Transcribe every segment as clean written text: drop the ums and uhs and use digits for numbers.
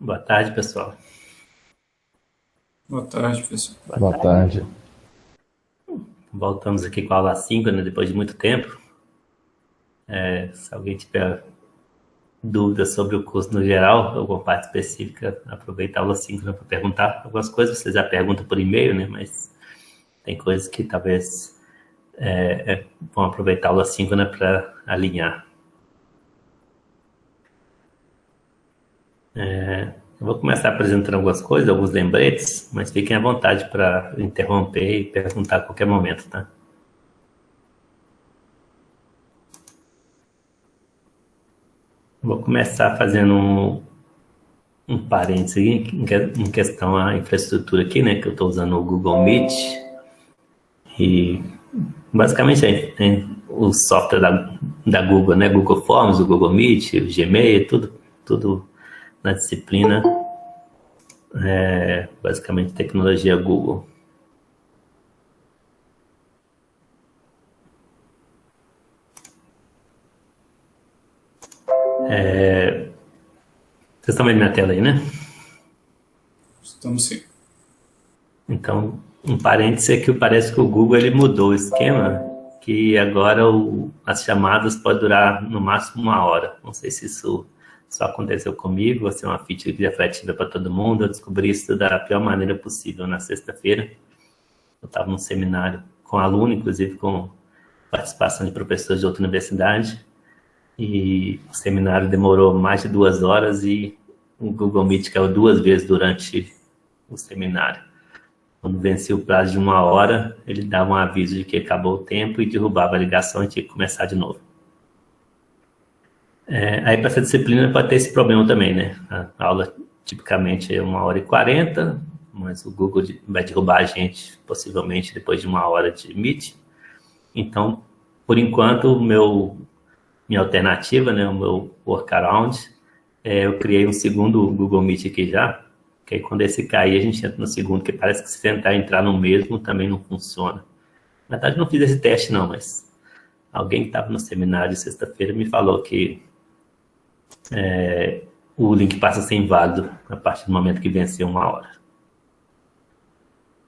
Boa tarde, pessoal. Boa tarde, pessoal. Boa tarde. Voltamos aqui com a aula síncrona depois de muito tempo. Se alguém tiver dúvidas sobre o curso no geral, alguma parte específica, aproveita a aula síncrona para perguntar. Algumas coisas vocês já perguntam por e-mail, né? Mas tem coisas que talvez vão aproveitar a aula síncrona para alinhar. Eu vou começar apresentando algumas coisas, alguns lembretes, mas fiquem à vontade para interromper e perguntar a qualquer momento, tá? Vou começar fazendo um parênteses em questão à infraestrutura aqui, né? Que eu estou usando o Google Meet e basicamente o software da Google, né? Google Forms, o Google Meet, o Gmail, tudo na disciplina, basicamente tecnologia Google. Vocês estão vendo minha tela aí, né? Estamos sim. Então, um parênteses é que parece que o Google ele mudou o esquema, que agora as chamadas podem durar no máximo 1 hora. Não sei se isso só aconteceu comigo, ou se é uma feature que já foi ativa para todo mundo. Eu descobri isso da pior maneira possível na sexta-feira. Eu estava num seminário com aluno, inclusive com participação de professores de outra universidade, e o seminário demorou mais de 2 horas e o Google Meet caiu 2 vezes durante o seminário. Quando vencia o prazo de 1 hora, ele dava um aviso de que acabou o tempo e derrubava a ligação e tinha que começar de novo. Aí para essa disciplina pode ter esse problema também, né? A aula tipicamente é 1h40, mas o Google vai derrubar a gente possivelmente depois de 1 hora de Meet. Então, por enquanto, minha alternativa, né, o meu workaround, eu criei um segundo Google Meet aqui já, que aí quando esse cair a gente entra no segundo, que parece que se tentar entrar no mesmo também não funciona. Na verdade não fiz esse teste não, mas alguém que estava no seminário de sexta-feira me falou que o link passa a ser inválido a partir do momento que venceu 1 hora.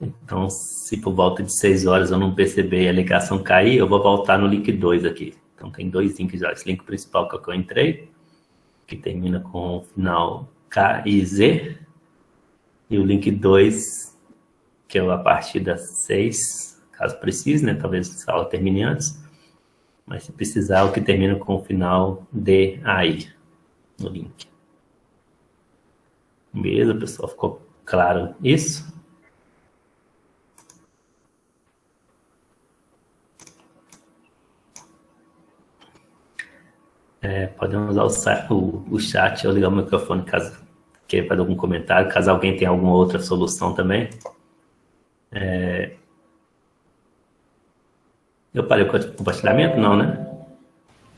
Então, se por volta de 6 horas eu não perceber a ligação cair, eu vou voltar no link 2 aqui. Então tem 2 links já. Esse link principal que eu entrei, que termina com o final K e Z, e o link 2, que é a partir das 6, caso precise, né? Talvez a aula termine antes, mas se precisar, o que termina com o final D, AI, no link. Beleza, pessoal? Ficou claro isso? Podemos usar o chat ou ligar o microfone caso queira fazer algum comentário, caso alguém tenha alguma outra solução também. Eu parei com o compartilhamento? Não, né?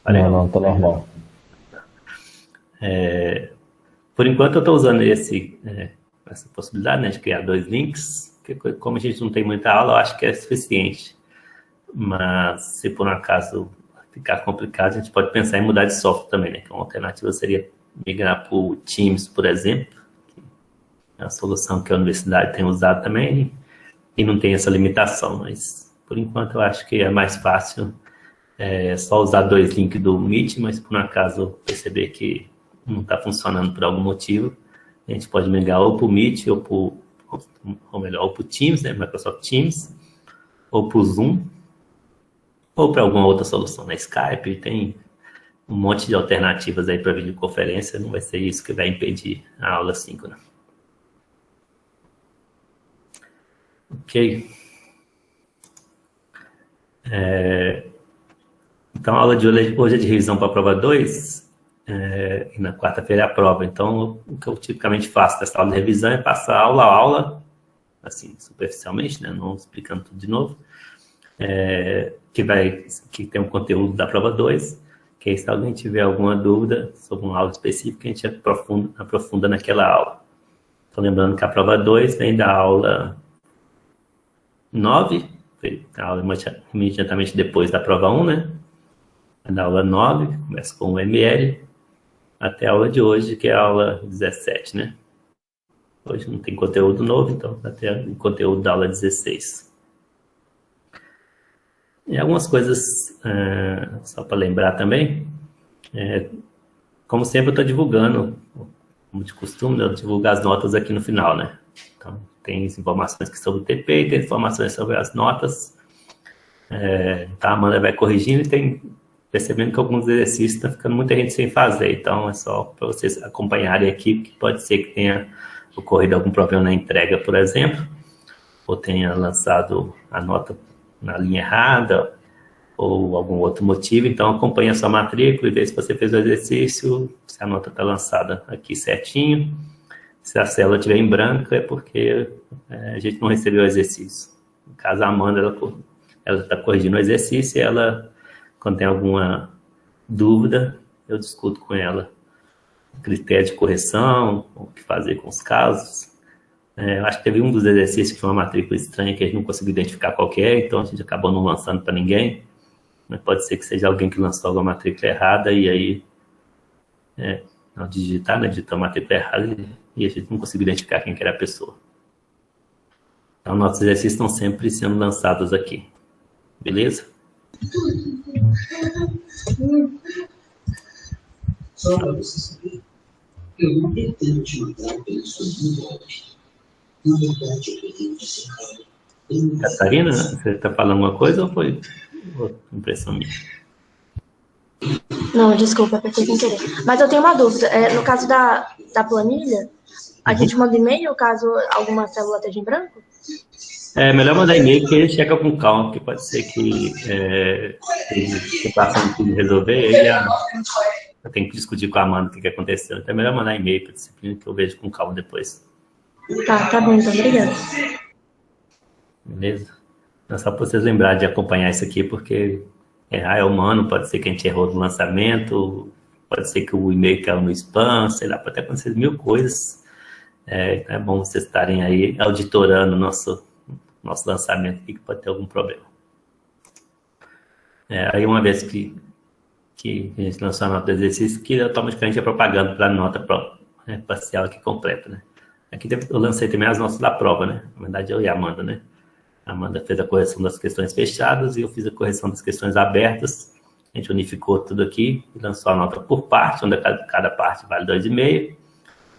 Parei. Não, tá normal. Por enquanto eu estou usando essa possibilidade, né, de criar 2 links, que como a gente não tem muita aula, eu acho que é suficiente. Mas se por um acaso ficar complicado, a gente pode pensar em mudar de software também, né? Que uma alternativa seria migrar para o Teams, por exemplo, que é uma solução que a universidade tem usado também e não tem essa limitação, mas por enquanto eu acho que é mais fácil só usar 2 links do Meet, mas por um acaso perceber que não está funcionando por algum motivo, a gente pode migrar ou para o Meet ou para o Teams, né? Microsoft Teams, ou para o Zoom, ou para alguma outra solução, na Skype, tem um monte de alternativas aí para videoconferência, não vai ser isso que vai impedir a aula síncrona. Ok. Então a aula de hoje é de revisão para a prova 2, e na quarta-feira é a prova. Então o que eu tipicamente faço dessa aula de revisão é passar aula a aula, assim, superficialmente, né, não explicando tudo de novo, que tem um conteúdo da prova 2, que aí, se alguém tiver alguma dúvida sobre uma aula específica, a gente aprofunda naquela aula. Então, lembrando que a prova 2 vem da aula 9, a aula imediatamente depois da prova 1, né? Da aula 9, começa com o ML, até a aula de hoje, que é a aula 17, né? Hoje não tem conteúdo novo, então vai ter conteúdo da aula 16. E algumas coisas, só para lembrar também, como sempre eu estou divulgando, como de costume, eu divulgo as notas aqui no final, né? Então, tem informações que sobre o TP e tem informações sobre as notas. Então, a Amanda vai corrigindo e tem percebendo que alguns exercícios estão ficando muita gente sem fazer. Então, é só para vocês acompanharem aqui, que pode ser que tenha ocorrido algum problema na entrega, por exemplo, ou tenha lançado a nota na linha errada, ou algum outro motivo. Então, acompanhe a sua matrícula e veja se você fez o exercício, se a nota está lançada aqui certinho. Se a célula estiver em branco, é porque a gente não recebeu o exercício. No caso, a Amanda, ela está corrigindo o exercício e ela, quando tem alguma dúvida, eu discuto com ela critério de correção, o que fazer com os casos. Eu acho que teve um dos exercícios que foi uma matrícula estranha que a gente não conseguiu identificar qual que é, então a gente acabou não lançando para ninguém. Mas pode ser que seja alguém que lançou alguma matrícula errada e aí não digitar, né? Digitou a matrícula errada e a gente não conseguiu identificar quem que era a pessoa. Então, nossos exercícios estão sempre sendo lançados aqui. Beleza? Só para você saber, eu não pretendo te matar pelo seu golpe. Na verdade, eu pretendo te secar. Catarina, você está falando alguma coisa ou foi impressão minha? Não, desculpa, apertei sem querer. Mas eu tenho uma dúvida. No caso da planilha, a gente manda e-mail caso alguma célula esteja em branco? É melhor mandar e-mail porque ele chega com calma, porque pode ser que ele passando tudo resolver, eu tenho que discutir com a Amanda o que aconteceu. Então é melhor mandar e-mail para a disciplina que eu vejo com calma depois. Tá bom, então, obrigada. Beleza? É só para vocês lembrarem de acompanhar isso aqui, porque errar é humano, pode ser que a gente errou no lançamento, pode ser que o e-mail caiu no spam, sei lá, pode acontecer mil coisas. É bom vocês estarem aí auditorando o nosso lançamento aqui, que pode ter algum problema. Aí uma vez que a gente lançou a nota do exercício, que automaticamente é propaganda para a nota parcial aqui completa, né? Aqui eu lancei também as notas da prova, né? Na verdade, eu e a Amanda, né? A Amanda fez a correção das questões fechadas e eu fiz a correção das questões abertas. A gente unificou tudo aqui e lançou a nota por parte, onde cada parte vale 2,5.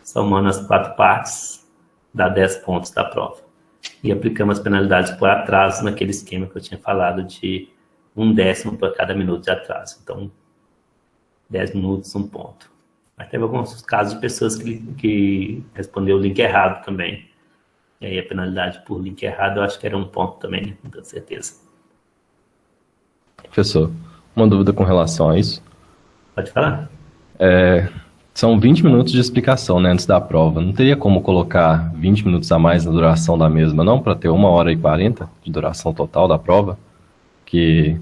Somando as 4 partes, dá 10 pontos da prova. E aplicamos as penalidades por atraso naquele esquema que eu tinha falado de 1/10 por cada minuto de atraso. Então, 10 minutos, 1 ponto. Mas teve alguns casos de pessoas que respondeu o link errado também. E aí a penalidade por link errado, eu acho que era 1 ponto também, né? Não tenho certeza. Professor, uma dúvida com relação a isso. Pode falar. São 20 minutos de explicação, né, antes da prova. Não teria como colocar 20 minutos a mais na duração da mesma, não? Para ter 1h40 de duração total da prova? Que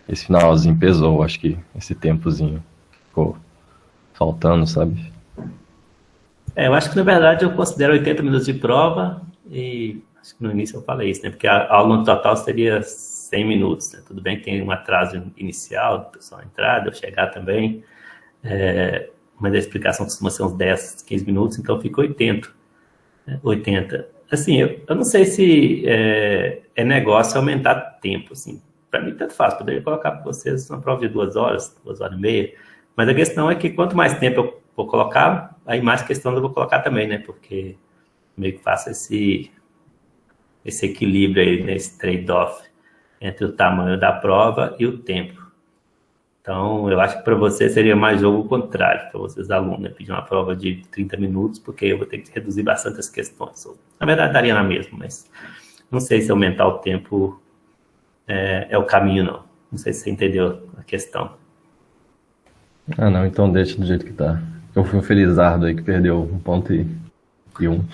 esse finalzinho pesou, acho que esse tempozinho ficou faltando, sabe? Eu acho que, na verdade, eu considero 80 minutos de prova e acho que no início eu falei isso, né? Porque a aula no total seria 100 minutos, né? Tudo bem que tem um atraso inicial, do pessoal entrar, eu chegar também, mas a explicação costuma ser uns 10, 15 minutos, então fica 80. Assim, eu não sei se é negócio aumentar tempo, assim. Para mim, tanto faz, poderia colocar para vocês uma prova de 2 horas, 2h30, mas a questão é que quanto mais tempo eu vou colocar, aí mais questões eu vou colocar também, né? Porque meio que faço esse equilíbrio aí, né? Esse trade-off entre o tamanho da prova e o tempo. Então, eu acho que para você seria mais jogo contrário, para vocês alunos, né? Pedir uma prova de 30 minutos, porque eu vou ter que reduzir bastante as questões. Na verdade, daria na mesma, mas não sei se aumentar o tempo é o caminho, não. Não sei se você entendeu a questão. Ah, não, então deixa do jeito que tá. Eu fui um felizardo aí que perdeu 1 ponto e 1.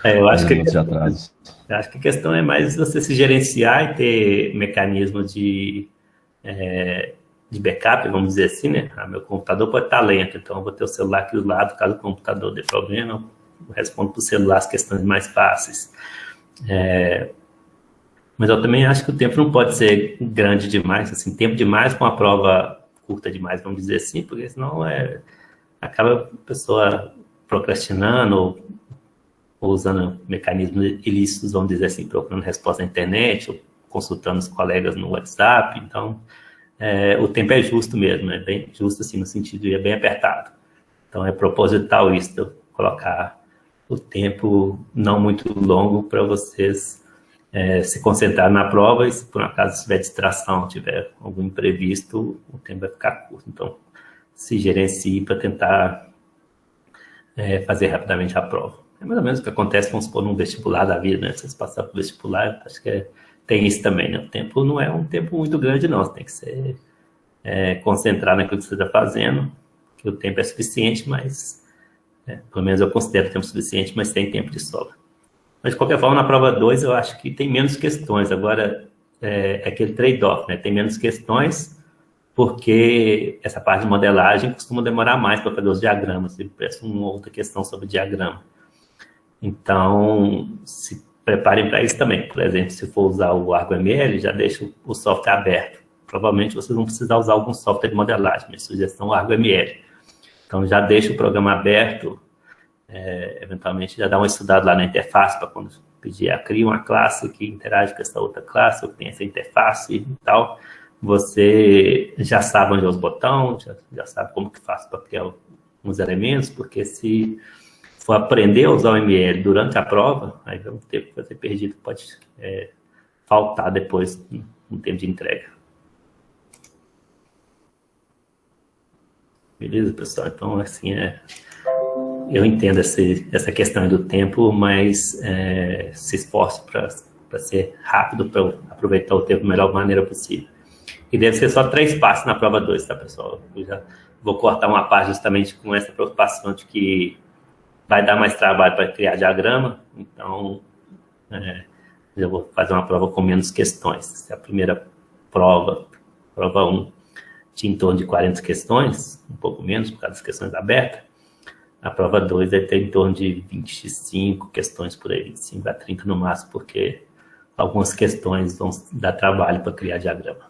Eu acho que de atraso. Eu acho que a questão é mais você se gerenciar e ter mecanismo de backup, vamos dizer assim, né? Meu computador pode estar lento, então eu vou ter o celular aqui do lado, caso o computador dê problema, eu respondo para o celular as questões mais fáceis. Mas eu também acho que o tempo não pode ser grande demais, assim, tempo demais com uma prova curta demais, vamos dizer assim, porque senão acaba a pessoa procrastinando ou ou usando mecanismos ilícitos, vamos dizer assim, procurando resposta na internet, ou consultando os colegas no WhatsApp. Então, o tempo é justo mesmo, é bem justo assim, no sentido de é bem apertado. Então, é proposital isso, de eu colocar o tempo não muito longo para vocês se concentrar na prova, e se por um acaso tiver distração, tiver algum imprevisto, o tempo vai ficar curto. Então, se gerencie para tentar fazer rapidamente a prova. É mais ou menos o que acontece, vamos supor, num vestibular da vida, né? Vocês passam para o vestibular, acho que tem isso também, né? O tempo não é um tempo muito grande, não. Você tem que ser concentrar naquilo que você está fazendo, que o tempo é suficiente, mas pelo menos eu considero tempo suficiente, mas tem tempo de sobra. Mas, de qualquer forma, na prova 2, eu acho que tem menos questões. Agora, é aquele trade-off, né? Tem menos questões, porque essa parte de modelagem costuma demorar mais para fazer os diagramas. E parece uma outra questão sobre diagrama. Então, se preparem para isso também. Por exemplo, se for usar o ArgoML, já deixa o software aberto. Provavelmente vocês vão precisar usar algum software de modelagem. Minha sugestão é o ArgoML. Então, já deixa o programa aberto. Eventualmente, já dá uma estudada lá na interface para quando pedir cria uma classe que interage com essa outra classe, ou tem essa interface e tal. Você já sabe onde é os botões, já sabe como que faz para criar uns elementos, porque se for aprender a usar o ML durante a prova, aí vai um tempo que vai ser perdido, pode faltar depois no tempo de entrega. Beleza, pessoal? Então, assim, eu entendo essa questão do tempo, mas se esforce para ser rápido, para aproveitar o tempo da melhor maneira possível. E deve ser só 3 passos na prova 2, tá, pessoal? Eu já vou cortar uma parte justamente com essa preocupação de que vai dar mais trabalho para criar diagrama, então eu vou fazer uma prova com menos questões. Se a primeira prova 1, tinha em torno de 40 questões, um pouco menos por causa das questões abertas, a prova 2 deve ter em torno de 25 questões por aí, 25 a 30 no máximo, porque algumas questões vão dar trabalho para criar diagrama.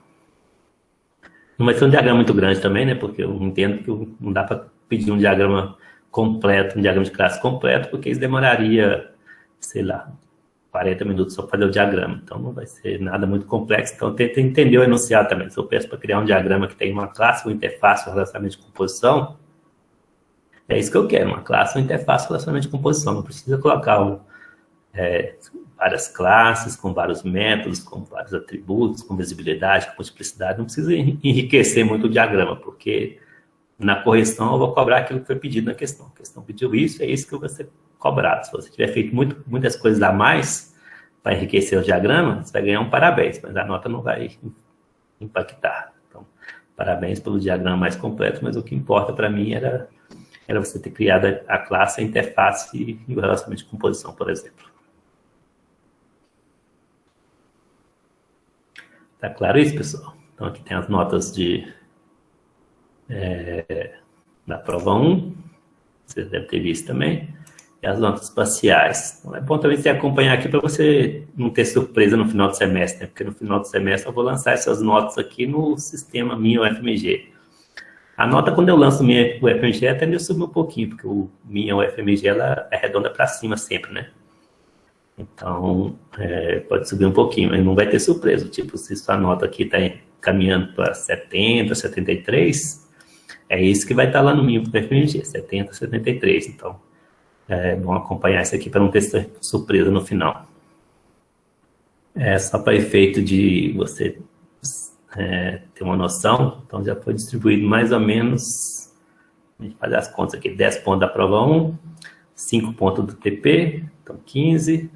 Não vai ser um diagrama muito grande também, né? Porque eu entendo que não dá para pedir um diagrama completo, um diagrama de classe completo, porque isso demoraria, sei lá, 40 minutos só para fazer o diagrama. Então, não vai ser nada muito complexo. Então, tenta entender o enunciado também. Se eu peço para criar um diagrama que tem uma classe, uma interface, um relacionamento de composição, é isso que eu quero, uma classe, uma interface, um relacionamento de composição. Não precisa colocar várias classes, com vários métodos, com vários atributos, com visibilidade, com multiplicidade. Não precisa enriquecer muito o diagrama, porque na correção eu vou cobrar aquilo que foi pedido na questão. A questão pediu isso, é isso que vai ser cobrado. Se você tiver feito muitas coisas a mais para enriquecer o diagrama, você vai ganhar um parabéns, mas a nota não vai impactar. Então, parabéns pelo diagrama mais completo, mas o que importa para mim era você ter criado a classe, a interface e o relacionamento de composição, por exemplo. Tá claro isso, pessoal? Então, aqui tem as notas da prova 1, vocês devem ter visto também, e as notas parciais. Então, é bom também você acompanhar aqui para você não ter surpresa no final do semestre, né? Porque no final do semestre eu vou lançar essas notas aqui no sistema Minha UFMG. A nota, quando eu lanço o Minha UFMG, até me subiu um pouquinho, porque o Minha UFMG ela é redonda para cima sempre, né? Então, pode subir um pouquinho, mas não vai ter surpresa. Tipo, se sua nota aqui está caminhando para 70, 73, é isso que vai estar lá no Minha UFMG, 70, 73. Então, é bom acompanhar isso aqui para não ter surpresa no final. Só para efeito de você ter uma noção, então já foi distribuído mais ou menos, a gente fazer as contas aqui, 10 pontos da prova 1, 5 pontos do TP, então 15,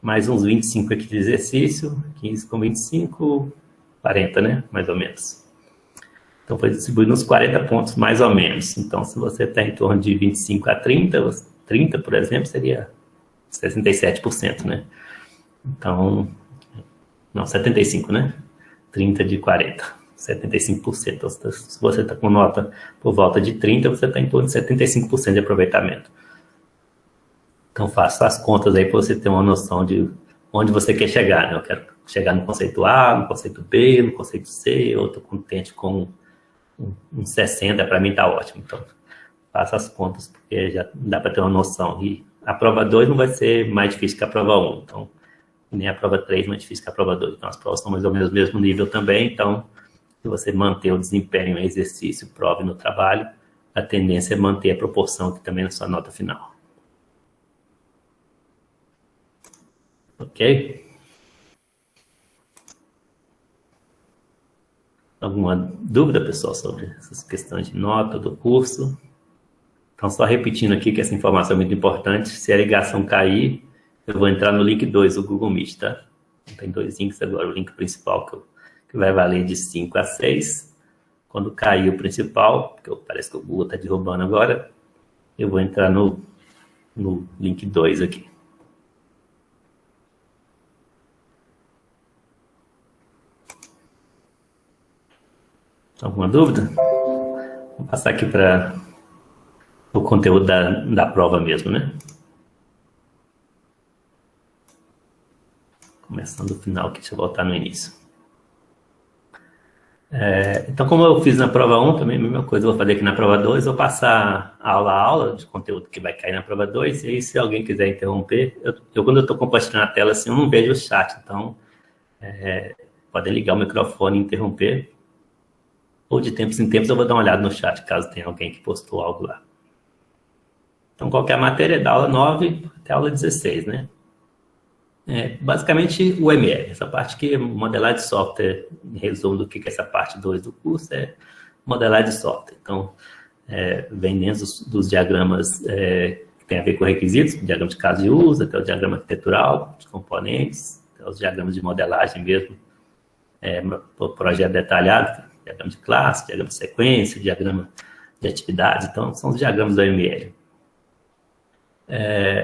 mais uns 25 aqui de exercício, 15 com 25, 40, né, mais ou menos. Então foi distribuído uns 40 pontos mais ou menos. Então se você está em torno de 25 a 30, 30, por exemplo, seria 67%, né? Então, não, 75, né? 30 de 40, 75%. Então, se você está com nota por volta de 30, você está em torno de 75% de aproveitamento. Então, faça as contas aí para você ter uma noção de onde você quer chegar, né? Eu quero chegar no conceito A, no conceito B, no conceito C, eu estou contente com um 60, para mim está ótimo. Então, faça as contas, porque já dá para ter uma noção. E a prova 2 não vai ser mais difícil que a prova 1, então, nem a prova 3 mais difícil que a prova 2. Então, as provas são mais ou menos do mesmo nível também, então, se você manter o desempenho em exercício, prova e no trabalho, a tendência é manter a proporção aqui também na sua nota final. Ok? Alguma dúvida, pessoal, sobre essas questões de nota do curso? Então, só repetindo aqui que essa informação é muito importante. Se a ligação cair, eu vou entrar no link 2 do Google Meet, tá? Tem 2 links agora. O link principal que vai valer de 5 a 6. Quando cair o principal, porque parece que o Google está derrubando agora, eu vou entrar no link 2 aqui. Alguma dúvida? Vou passar aqui para o conteúdo da prova mesmo, né? Começando do final aqui, deixa eu voltar no início. Então, como eu fiz na prova 1, também a mesma coisa eu vou fazer aqui na prova 2, vou passar aula a aula de conteúdo que vai cair na prova 2, e aí se alguém quiser interromper, quando eu estou compartilhando a tela assim, eu não vejo o chat, então podem ligar o microfone e interromper, ou de tempos em tempos eu vou dar uma olhada no chat, caso tenha alguém que postou algo lá. Então, qualquer matéria é da aula 9 até a aula 16, né? Basicamente, o ML, essa parte aqui é modelagem de software, em resumo do que é essa parte 2 do curso, é modelagem de software. Então, vem dentro dos diagramas que tem a ver com requisitos, diagrama de caso de uso, até o diagrama arquitetural, de componentes, até os diagramas de modelagem mesmo, projeto detalhado, diagrama de classe, diagrama de sequência, diagrama de atividades, então, são os diagramas do ML.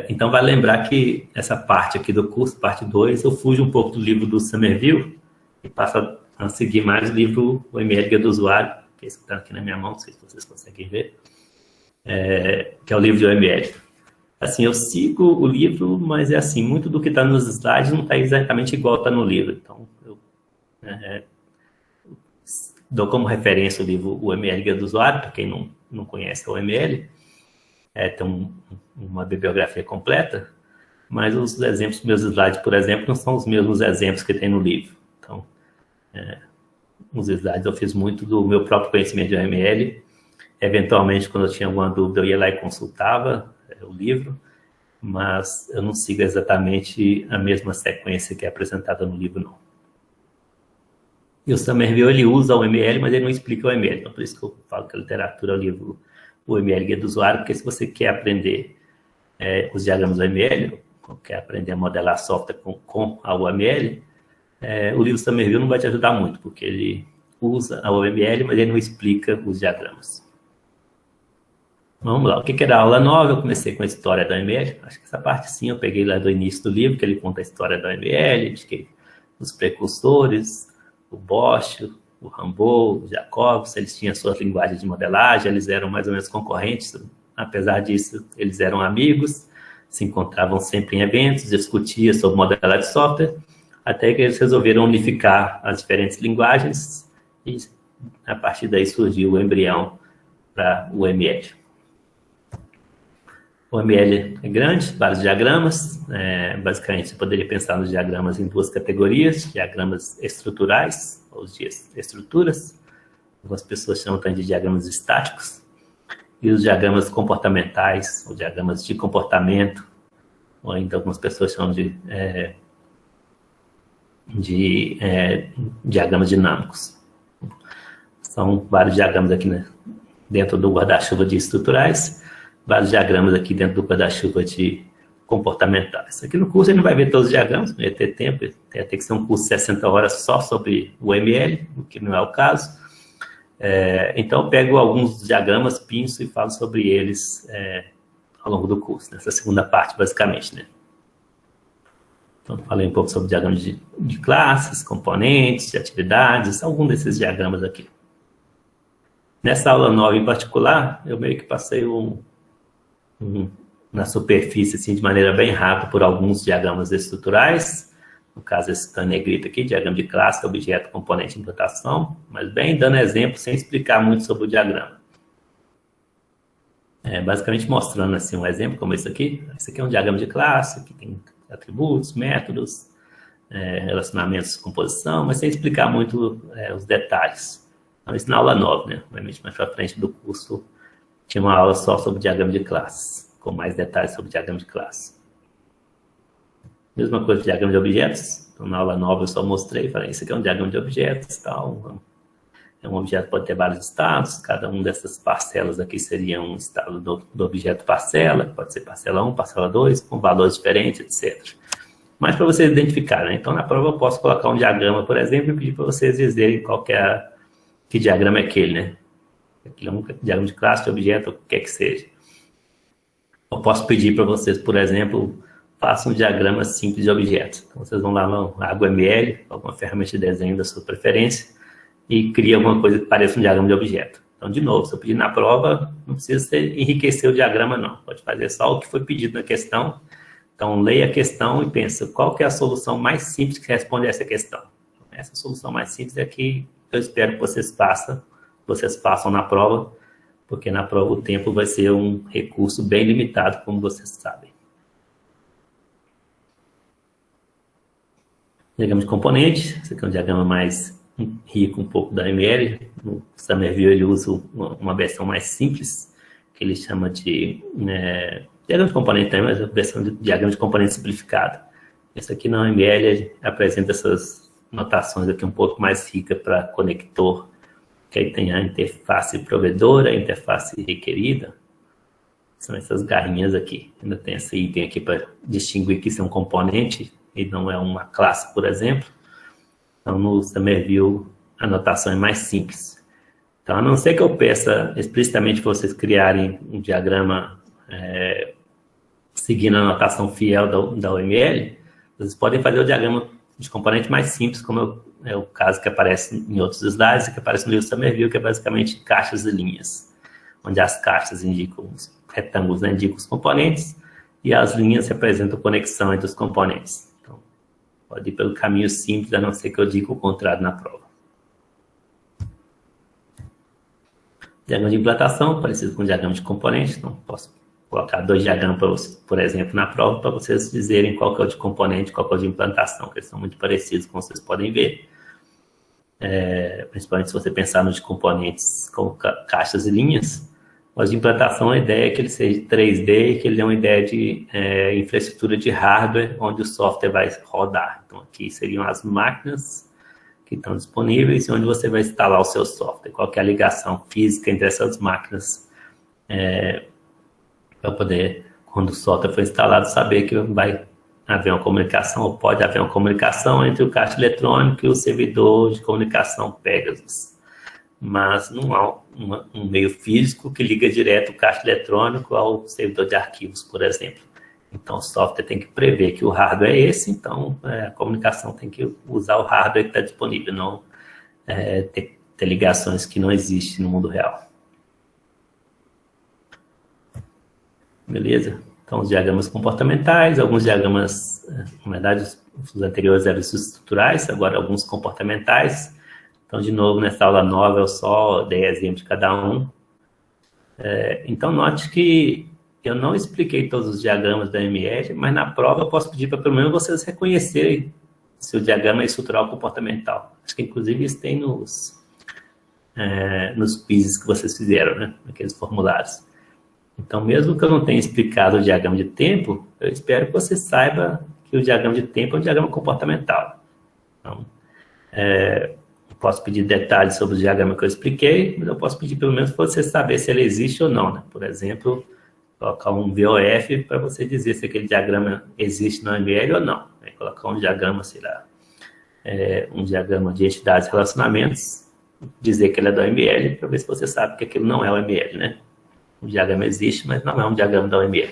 Então, vai lembrar que essa parte aqui do curso, parte 2, eu fujo um pouco do livro do Somerville e passo a seguir mais o livro O ML Guia do Usuário, que é esse que está aqui na minha mão, não sei se vocês conseguem ver, que é o livro de OML. Assim, eu sigo o livro, mas é assim, muito do que está nos slides não está exatamente igual está no livro. Então, eu dou como referência o livro O ML Guia do Usuário, para quem não conhece o OML. Tem uma bibliografia completa, mas os exemplos dos meus slides, por exemplo, não são os mesmos exemplos que tem no livro. Então, os slides eu fiz muito do meu próprio conhecimento de OML. Eventualmente, quando eu tinha alguma dúvida, eu ia lá e consultava o livro, mas eu não sigo exatamente a mesma sequência que é apresentada no livro, não. E o Somerville, ele usa o OML, mas ele não explica o OML. Então, por isso que eu falo que a literatura é o livro o ML Guia do Usuário, porque se você quer aprender os diagramas do ML, ou quer aprender a modelar software com a UML, o livro Somerville não vai te ajudar muito, porque ele usa a UML, mas ele não explica os diagramas. Vamos lá, o que era a aula 9? Eu comecei com a história da UML, acho que essa parte sim eu peguei lá do início do livro, que ele conta a história da UML, os precursores, o Bosch, o Rambaud, o Jacobs, eles tinham suas linguagens de modelagem, eles eram mais ou menos concorrentes, apesar disso, eles eram amigos, se encontravam sempre em eventos, discutiam sobre modelagem de software, até que eles resolveram unificar as diferentes linguagens e, a partir daí, surgiu o embrião para o ML. O ML é grande, vários diagramas, basicamente você poderia pensar nos diagramas em duas categorias, diagramas estruturais, ou de estruturas, algumas pessoas chamam também de diagramas estáticos, e os diagramas comportamentais, ou diagramas de comportamento, ou ainda algumas pessoas chamam de diagramas dinâmicos. São vários diagramas aqui, né, dentro do guarda-chuva de estruturais, vários diagramas aqui dentro do guarda-chuva de comportamentais. Aqui no curso ele não vai ver todos os diagramas, não ia ter tempo, ia ter que ser um curso de 60 horas só sobre o ML, o que não é o caso. Então eu pego alguns diagramas, pinço e falo sobre eles ao longo do curso, nessa segunda parte, basicamente, né? Então falei um pouco sobre diagramas de classes, componentes, de atividades, algum desses diagramas aqui. Nessa aula 9 em particular, eu meio que passei na superfície, assim, de maneira bem rápida, por alguns diagramas estruturais. No caso, esse está negrito aqui, diagrama de classe, objeto, componente, implantação, mas bem dando exemplo, sem explicar muito sobre o diagrama. basicamente mostrando assim, um exemplo como esse aqui. Esse aqui é um diagrama de classe, que tem atributos, métodos, relacionamentos de composição, mas sem explicar muito os detalhes. Então, isso na aula 9, né? Obviamente, mais para frente do curso, tinha uma aula só sobre diagrama de classes, com mais detalhes sobre diagrama de classe. Mesma coisa de diagrama de objetos. Então, na aula 9 eu só mostrei, falei, isso aqui é um diagrama de objetos, tal. Um objeto pode ter vários estados, cada uma dessas parcelas aqui seria um estado do objeto parcela, pode ser parcela 1, parcela 2, com valores diferentes, etc. Mas para vocês identificarem, né? Então na prova eu posso colocar um diagrama, por exemplo, e pedir para vocês dizerem que diagrama é aquele, né? Aquele é um diagrama de classe, de objeto, o que quer que seja. Eu posso pedir para vocês, por exemplo, façam um diagrama simples de objetos. Então vocês vão lá no ArgoML, alguma ferramenta de desenho da sua preferência, e cria alguma coisa que pareça um diagrama de objeto. Então, de novo, se eu pedir na prova, não precisa enriquecer o diagrama, não. Pode fazer só o que foi pedido na questão. Então, leia a questão e pensa qual que é a solução mais simples que responde a essa questão. Essa solução mais simples é que eu espero que vocês façam na prova, porque na prova o tempo vai ser um recurso bem limitado, como vocês sabem. Diagrama de componente. Esse aqui é um diagrama mais rico um pouco da ML. No Somerville ele usa uma versão mais simples, que ele chama de diagrama de componente também, mas a versão de diagrama de componente simplificado. Esse aqui na ML apresenta essas notações aqui um pouco mais rica para conector, que aí tem a interface provedora, a interface requerida. São essas garrinhas aqui. Ainda tem esse item aqui para distinguir que isso é um componente e não é uma classe, por exemplo. Então, no Somerville, a notação é mais simples. Então, a não ser que eu peça explicitamente para vocês criarem um diagrama seguindo a notação fiel da OML, vocês podem fazer o diagrama de componente mais simples, como é o caso que aparece em outros slides, que aparece no livro Somerville, que é basicamente caixas e linhas, onde as caixas indicam os retângulos, né, indicam os componentes, e as linhas representam a conexão entre os componentes. Pode ir pelo caminho simples, a não ser que eu diga o contrário na prova. Diagrama de implantação, parecido com o diagrama de componente. Então, posso colocar 2 diagramas, por exemplo, na prova, para vocês dizerem qual que é o de componente e qual que é o de implantação, que eles são muito parecidos, como vocês podem ver. Principalmente se você pensar no de componentes com caixas e linhas. Mas de implantação, a ideia é que ele seja 3D e que ele dê uma ideia de infraestrutura de hardware, onde o software vai rodar. Então, aqui seriam as máquinas que estão disponíveis e onde você vai instalar o seu software. Qual que é a ligação física entre essas máquinas para poder, quando o software for instalado, saber que vai haver uma comunicação, ou pode haver uma comunicação entre o caixa eletrônico e o servidor de comunicação Pegasus. Mas não há um meio físico que liga direto o caixa eletrônico ao servidor de arquivos, por exemplo. Então, o software tem que prever que o hardware é esse, então a comunicação tem que usar o hardware que está disponível, não ter ligações que não existem no mundo real. Beleza? Então, os diagramas comportamentais, alguns diagramas, na verdade, os anteriores eram os estruturais, agora alguns comportamentais. Então, de novo, nessa aula 9, eu só dei exemplo de cada um. Então, note que eu não expliquei todos os diagramas da ML, mas na prova eu posso pedir para pelo menos vocês reconhecerem se o diagrama é estrutural ou comportamental. Acho que, inclusive, isso tem nos quizzes que vocês fizeram, né? Naqueles formulários. Então, mesmo que eu não tenha explicado o diagrama de tempo, eu espero que você saiba que o diagrama de tempo é um diagrama comportamental. Então, posso pedir detalhes sobre o diagrama que eu expliquei, mas eu posso pedir pelo menos para você saber se ele existe ou não, né? Por exemplo, colocar um VOF para você dizer se aquele diagrama existe no ML ou não. Colocar um diagrama, sei lá, um diagrama de entidades e relacionamentos, dizer que ele é do ML, para ver se você sabe que aquilo não é o ML, né? O diagrama existe, mas não é um diagrama da OML.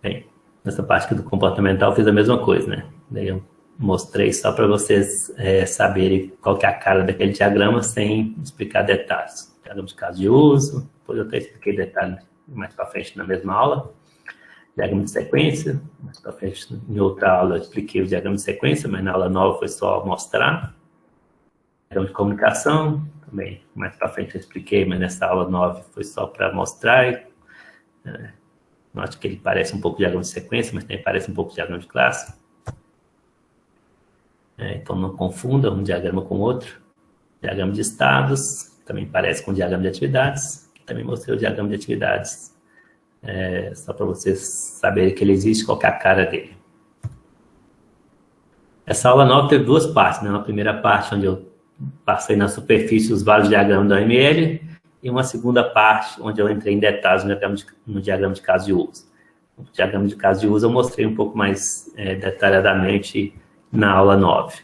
Bem, nessa parte aqui do comportamental eu fiz a mesma coisa, né? Daí eu mostrei só para vocês saberem qual que é a cara daquele diagrama sem explicar detalhes. Diagrama de caso de uso, depois eu até expliquei detalhes mais para frente na mesma aula. Diagrama de sequência, mais para frente em outra aula eu expliquei o diagrama de sequência, mas na aula 9 foi só mostrar. diagrama de comunicação, também mais para frente eu expliquei, mas nessa aula 9 foi só para mostrar. Note que ele parece um pouco diagrama de sequência, mas também parece um pouco diagrama de classe. Então não confunda um diagrama com outro. Diagrama de estados, também parece com diagrama de atividades. Também mostrei o diagrama de atividades, só para vocês saberem que ele existe, qual que é a cara dele. Essa aula 9 teve duas partes, né? Uma primeira parte onde eu passei na superfície os vários diagramas da OML, e uma segunda parte onde eu entrei em detalhes no diagrama de caso de uso. O diagrama de caso de uso eu mostrei um pouco mais detalhadamente na aula 9.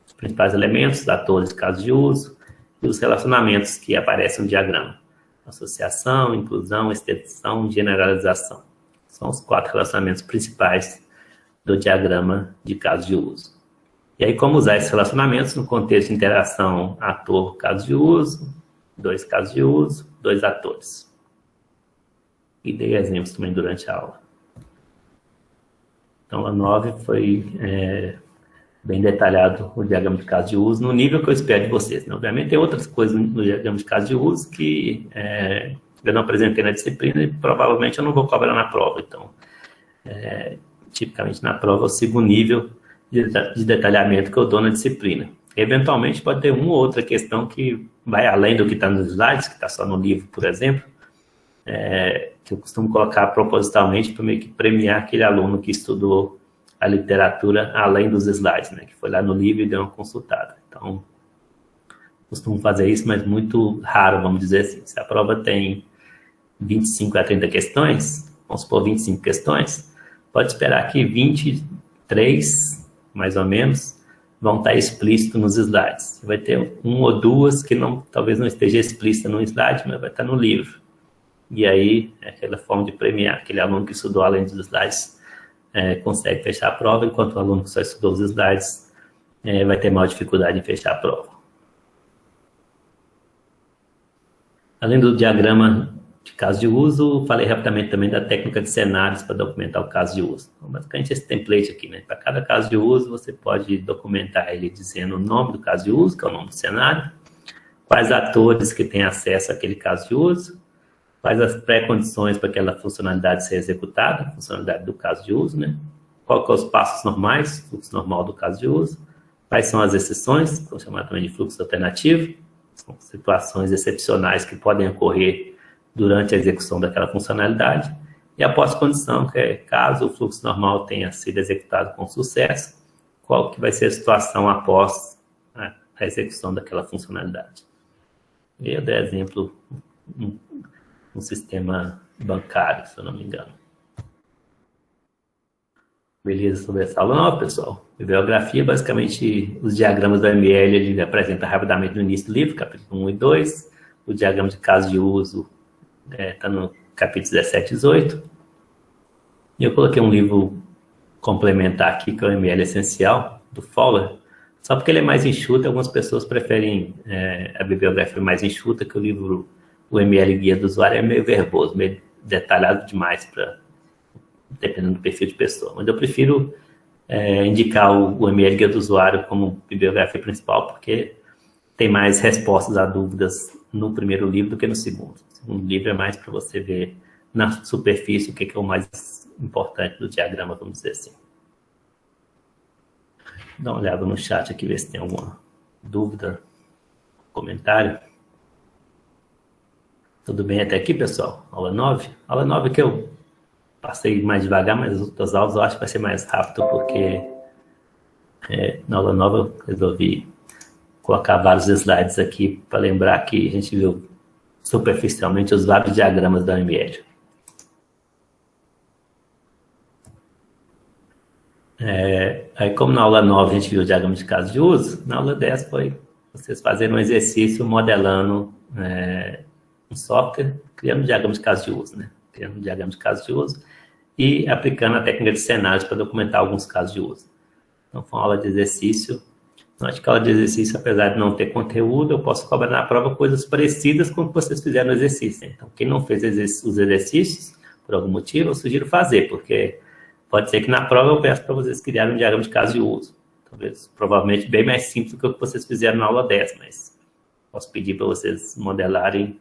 Os principais elementos, atores de caso de uso, e os relacionamentos que aparecem no diagrama. Associação, inclusão, extensão, generalização. São os 4 relacionamentos principais do diagrama de caso de uso. E aí, como usar esses relacionamentos no contexto de interação ator, caso de uso, 2 casos de uso, 2 atores. E dei exemplos também durante a aula. Então, a 9 foi bem detalhado o diagrama de caso de uso, no nível que eu espero de vocês, né? Obviamente, tem outras coisas no diagrama de caso de uso que eu não apresentei na disciplina e provavelmente eu não vou cobrar na prova. Então, tipicamente na prova eu sigo o nível de detalhamento que eu dou na disciplina. Eventualmente pode ter uma ou outra questão que vai além do que está nos slides, que está só no livro, por exemplo, que eu costumo colocar propositalmente para meio que premiar aquele aluno que estudou a literatura além dos slides, né, que foi lá no livro e deu uma consultada. Então, costumo fazer isso, mas muito raro, vamos dizer assim. Se a prova tem 25 a 30 questões, vamos supor 25 questões, pode esperar que 23, mais ou menos, vão estar explícitos nos slides. Vai ter uma ou duas que talvez não esteja explícita no slide, mas vai estar no livro. E aí, é aquela forma de premiar aquele aluno que estudou além dos slides, consegue fechar a prova, enquanto o aluno que só estudou os slides vai ter maior dificuldade em fechar a prova. Além do diagrama de caso de uso, falei rapidamente também da técnica de cenários para documentar o caso de uso. Então, basicamente esse template aqui, né? Para cada caso de uso, você pode documentar ele dizendo o nome do caso de uso, que é o nome do cenário, quais atores que têm acesso àquele caso de uso, quais as pré-condições para aquela funcionalidade ser executada, a funcionalidade do caso de uso, né? Qual que são os passos normais, fluxo normal do caso de uso, quais são as exceções, que são chamadas também de fluxo alternativo, são situações excepcionais que podem ocorrer durante a execução daquela funcionalidade, e a pós-condição, que é caso o fluxo normal tenha sido executado com sucesso, qual que vai ser a situação após a execução daquela funcionalidade. Eu dei exemplo no sistema bancário, se eu não me engano. Beleza sobre essa aula nova, pessoal? Bibliografia, basicamente, os diagramas do ML ele apresenta rapidamente no início do livro, capítulo 1 e 2. O diagrama de caso de uso está no capítulo 17 e 18. E eu coloquei um livro complementar aqui, que é o ML Essencial, do Fowler, só porque ele é mais enxuto. Algumas pessoas preferem a bibliografia mais enxuta, que o livro, o ML Guia do Usuário, é meio verboso, meio detalhado demais, dependendo do perfil de pessoa. Mas eu prefiro indicar o ML Guia do Usuário como bibliografia principal, porque tem mais respostas a dúvidas no primeiro livro do que no segundo. O segundo livro é mais para você ver na superfície o que é o mais importante do diagrama, vamos dizer assim. Dá uma olhada no chat aqui, ver se tem alguma dúvida, comentário. Tudo bem até aqui, pessoal? Aula 9? Aula 9 que eu passei mais devagar, mas as outras aulas eu acho que vai ser mais rápido, porque na aula 9 eu resolvi colocar vários slides aqui para lembrar que a gente viu superficialmente os vários diagramas da OML. Aí, como na aula 9 a gente viu o diagrama de caso de uso, na aula 10 foi vocês fazerem um exercício modelando um software, criando um diagrama de caso de uso, né? Criando um diagrama de caso de uso e aplicando a técnica de cenários para documentar alguns casos de uso. Então, foi uma aula de exercício. Acho que a aula de exercício, apesar de não ter conteúdo, eu posso cobrar na prova coisas parecidas com o que vocês fizeram no exercício, né? Então, quem não fez os exercícios, por algum motivo, eu sugiro fazer, porque pode ser que na prova eu peço para vocês criarem um diagrama de caso de uso. talvez, provavelmente, bem mais simples do que o que vocês fizeram na aula 10, mas posso pedir para vocês modelarem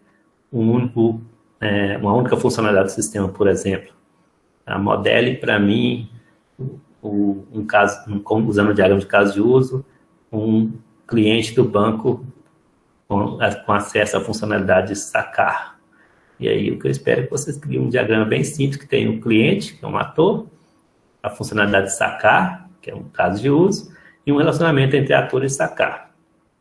uma única funcionalidade do sistema, por exemplo. Modele para mim, usando o diagrama de caso de uso, um cliente do banco com acesso à funcionalidade de sacar. E aí o que eu espero é que vocês criem um diagrama bem simples, que tem um cliente, que é um ator, a funcionalidade de sacar, que é um caso de uso, e um relacionamento entre ator e sacar,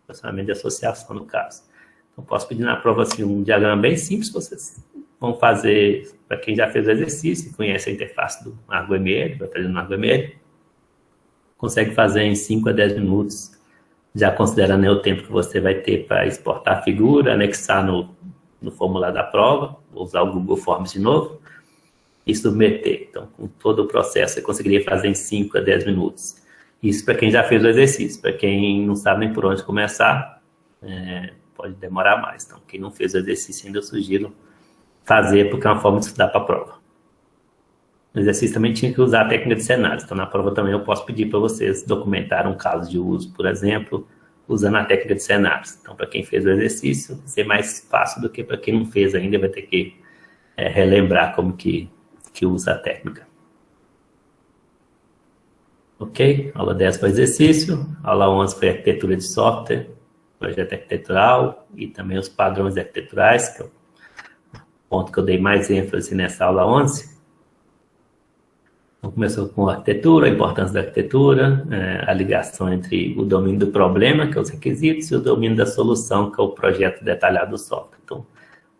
relacionamento de associação no caso. Então, posso pedir na prova assim, um diagrama bem simples, vocês vão fazer, para quem já fez o exercício, conhece a interface do ArgoML, vai fazer no ArgoML, consegue fazer em 5 a 10 minutos, já considerando o tempo que você vai ter para exportar a figura, anexar no formulário da prova, vou usar o Google Forms de novo, e submeter. Então, com todo o processo, você conseguiria fazer em 5 a 10 minutos. Isso para quem já fez o exercício. Para quem não sabe nem por onde começar, pode demorar mais. Então, quem não fez o exercício ainda, eu sugiro fazer, porque é uma forma de estudar para a prova. No exercício também tinha que usar a técnica de cenários. Então, na prova também eu posso pedir para vocês documentar um caso de uso, por exemplo, usando a técnica de cenários. Então, para quem fez o exercício, vai ser mais fácil do que para quem não fez ainda, vai ter que relembrar como que usa a técnica. Ok? Aula 10 foi exercício. Aula 11 foi arquitetura de software, projeto arquitetural e também os padrões arquiteturais, que é o ponto que eu dei mais ênfase nessa aula 11. Então, começou com a arquitetura, a importância da arquitetura, a ligação entre o domínio do problema, que é os requisitos, e o domínio da solução, que é o projeto detalhado do software. Então,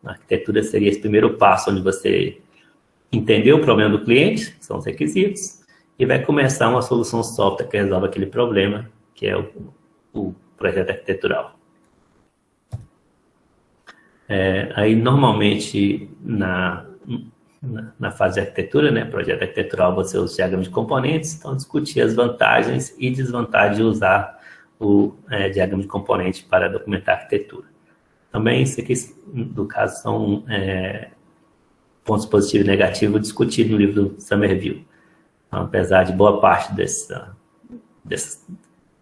a arquitetura seria esse primeiro passo, onde você entendeu o problema do cliente, que são os requisitos, e vai começar uma solução software que resolve aquele problema, que é o projeto arquitetural. Aí, normalmente, na fase de arquitetura, né, projeto arquitetural, você usa o diagrama de componentes, então discutir as vantagens e desvantagens de usar o diagrama de componentes para documentar a arquitetura. Também, isso aqui, no caso, são pontos positivos e negativos discutidos no livro do Somerville. Então, apesar de boa parte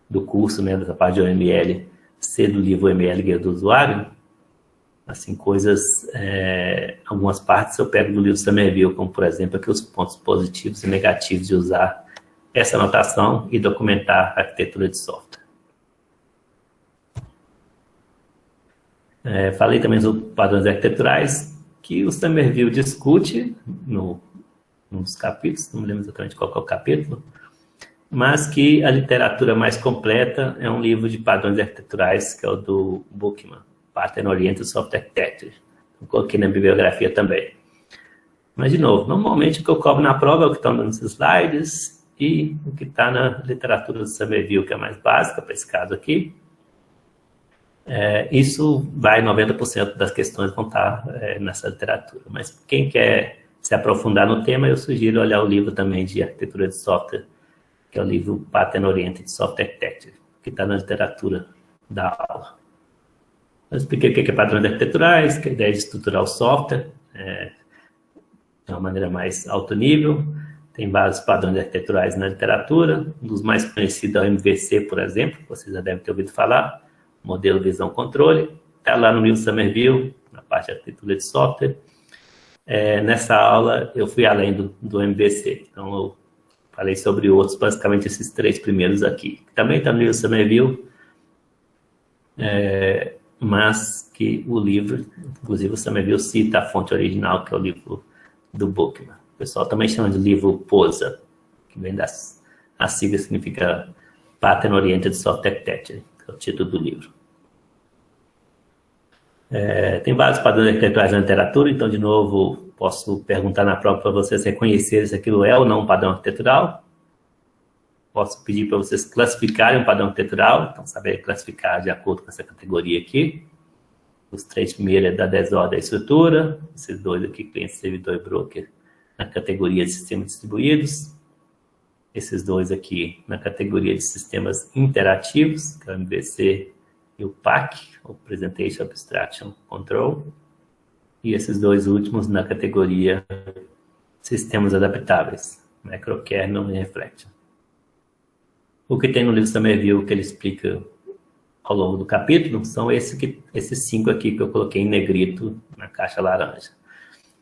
do curso, né, dessa parte de OML, ser do livro OML Guia do Usuário, assim, algumas partes eu pego do livro Somerville, como, por exemplo, aqui os pontos positivos e negativos de usar essa notação e documentar a arquitetura de software. Falei também sobre padrões arquiteturais, que o Somerville discute nos capítulos, não me lembro exatamente qual que é o capítulo, mas que a literatura mais completa é um livro de padrões arquiteturais, que é o do Bookman, Pattern Oriented Software Architecture. Eu coloquei na bibliografia também. Mas, de novo, normalmente o que eu cobro na prova é o que está nos slides e o que está na literatura do Somerville, que é a mais básica para esse caso aqui. Isso vai, 90% das questões vão estar nessa literatura. Mas quem quer se aprofundar no tema, eu sugiro olhar o livro também de arquitetura de software, que é o livro Pattern Oriented Software Architecture, que está na literatura da aula. Eu expliquei o que é padrões arquiteturais, que é a ideia de estruturar o software de uma maneira mais alto nível. Tem vários padrões arquiteturais na literatura. Um dos mais conhecidos é o MVC, por exemplo, que vocês já devem ter ouvido falar, modelo visão controle. Está lá no livro Somerville, na parte de arquitetura de software. Nessa aula, eu fui além do MVC. Então, eu falei sobre outros, basicamente esses 3 primeiros aqui. Também está no livro Somerville, mas que o livro, inclusive o Somerville cita a fonte original, que é o livro do Bookman. O pessoal também chama de livro POSA, que vem a sigla significa Pattern Oriented Software Architecture, que é o título do livro. Tem vários padrões arquiteturais na literatura, então, de novo, posso perguntar na prova para vocês reconhecerem se aquilo é ou não um padrão arquitetural. Posso pedir para vocês classificarem um padrão arquitetural, então saber classificar de acordo com essa categoria aqui. Os 3 primeiros é da desordem da estrutura, esses 2 aqui, cliente, servidor e broker, na categoria de sistemas distribuídos. Esses 2 aqui na categoria de sistemas interativos, que é o MVC e o PAC, o Presentation Abstraction Control. E esses 2 últimos na categoria sistemas adaptáveis, Microkernel e Reflection. O que tem no livro Somerville que ele explica ao longo do capítulo são esses 5 aqui que eu coloquei em negrito na caixa laranja.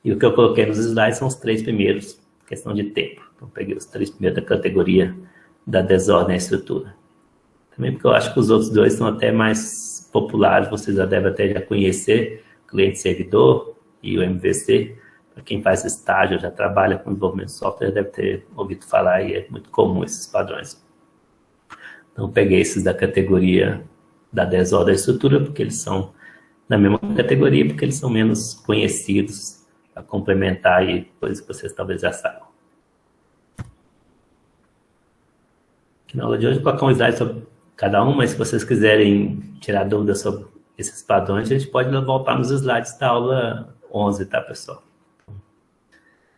E o que eu coloquei nos slides são os 3 primeiros, questão de tempo. Então, peguei os 3 primeiros da categoria da desordem à estrutura. Também porque eu acho que os outros 2 são até mais populares, vocês já devem até já conhecer, cliente-servidor e o MVC. Para quem faz estágio, já trabalha com desenvolvimento de software, deve ter ouvido falar e é muito comum esses padrões. Então, peguei esses da categoria da desordem à estrutura, porque eles são na mesma categoria, porque eles são menos conhecidos, para complementar aí coisas que vocês talvez já saibam. Aqui na aula de hoje, vou colocar um slide sobre cada um, mas se vocês quiserem tirar dúvidas sobre esses padrões, a gente pode voltar nos slides da aula 11, tá, pessoal?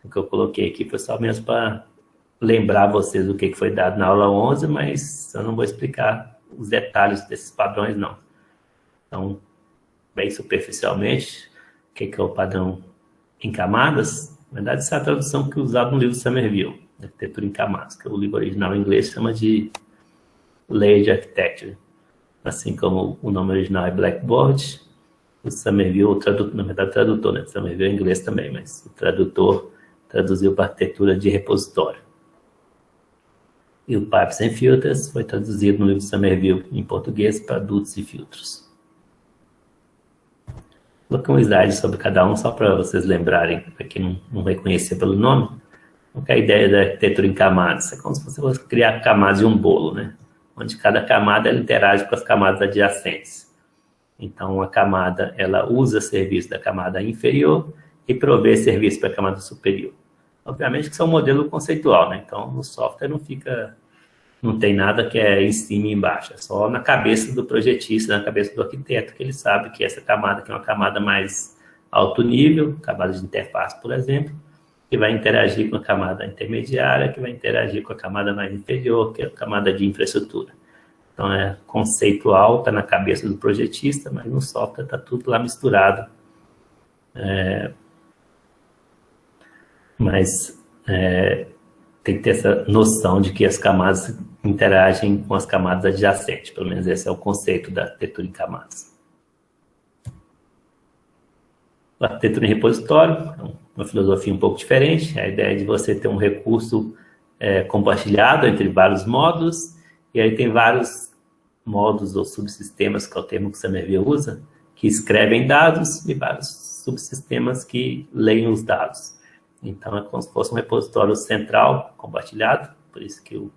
O que eu coloquei aqui foi só mesmo para lembrar vocês do que foi dado na aula 11, mas eu não vou explicar os detalhes desses padrões, não. Então, bem superficialmente, o que é o padrão em camadas? Na verdade, essa é a tradução que é usada no livro Somerville, arquitetura em camadas, que o livro original em inglês chama de Layered Architecture. Assim como o nome original é Blackboard, o Somerville, na verdade, o tradutor, né? Somerville é em inglês também, mas o tradutor traduziu para arquitetura de repositório. E o Pipes and Filters foi traduzido no livro Somerville em português para dutos e filtros. Vou colocar um slide sobre cada um, só para vocês lembrarem, para quem não vai conhecer pelo nome. Qual é a ideia da arquitetura em camadas? É como se você fosse criar camadas de um bolo, né? Onde cada camada ela interage com as camadas adjacentes. Então, a camada ela usa serviço da camada inferior e provê serviço para a camada superior. Obviamente que isso é um modelo conceitual, né? Então, no software não tem nada que é em cima e embaixo. É só na cabeça do projetista, na cabeça do arquiteto, que ele sabe que essa camada que é uma camada mais alto nível, camada de interface, por exemplo, que vai interagir com a camada intermediária, que vai interagir com a camada mais inferior, que é a camada de infraestrutura. Então, é conceitual, está na cabeça do projetista, mas no software está tudo lá misturado. Tem que ter essa noção de que as camadas interagem com as camadas adjacentes. Pelo menos esse é o conceito da arquitetura em camadas. A arquitetura em repositório é uma filosofia um pouco diferente. A ideia é de você ter um recurso compartilhado entre vários módulos, e aí tem vários módulos ou subsistemas, que é o termo que o Somerville usa, que escrevem dados, e vários subsistemas que leem os dados. Então, é como se fosse um repositório central compartilhado, por isso que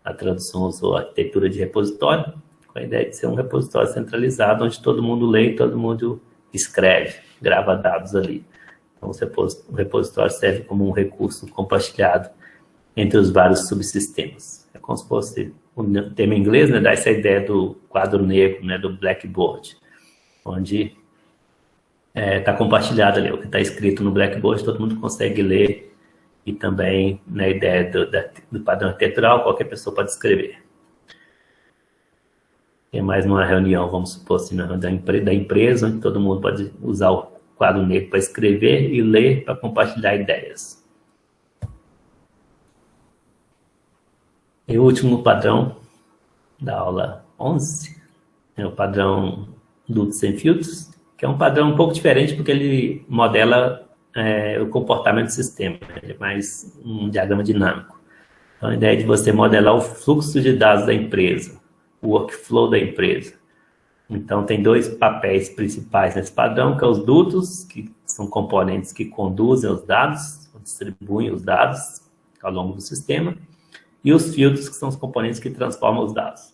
a tradução usou a arquitetura de repositório, com a ideia de ser um repositório centralizado, onde todo mundo lê e todo mundo escreve, grava dados ali. Então, o repositório serve como um recurso compartilhado entre os vários subsistemas. É como se fosse, o termo em inglês, né, dá essa ideia do quadro negro, né, do blackboard, onde está compartilhado ali, o que está escrito no blackboard, todo mundo consegue ler, e também na ideia do padrão arquitetural, qualquer pessoa pode escrever. Tem mais uma reunião, vamos supor assim, da empresa, onde todo mundo pode usar o quadro negro para escrever e ler para compartilhar ideias. E o último padrão da aula 11 é o padrão Dutos and Filters, que é um padrão um pouco diferente porque ele modela o comportamento do sistema. Ele é mais um diagrama dinâmico. Então, a ideia é de você modelar o fluxo de dados da empresa, o workflow da empresa. Então, tem 2 papéis principais nesse padrão, que são os dutos, que são componentes que conduzem os dados, distribuem os dados ao longo do sistema, e os filtros, que são os componentes que transformam os dados.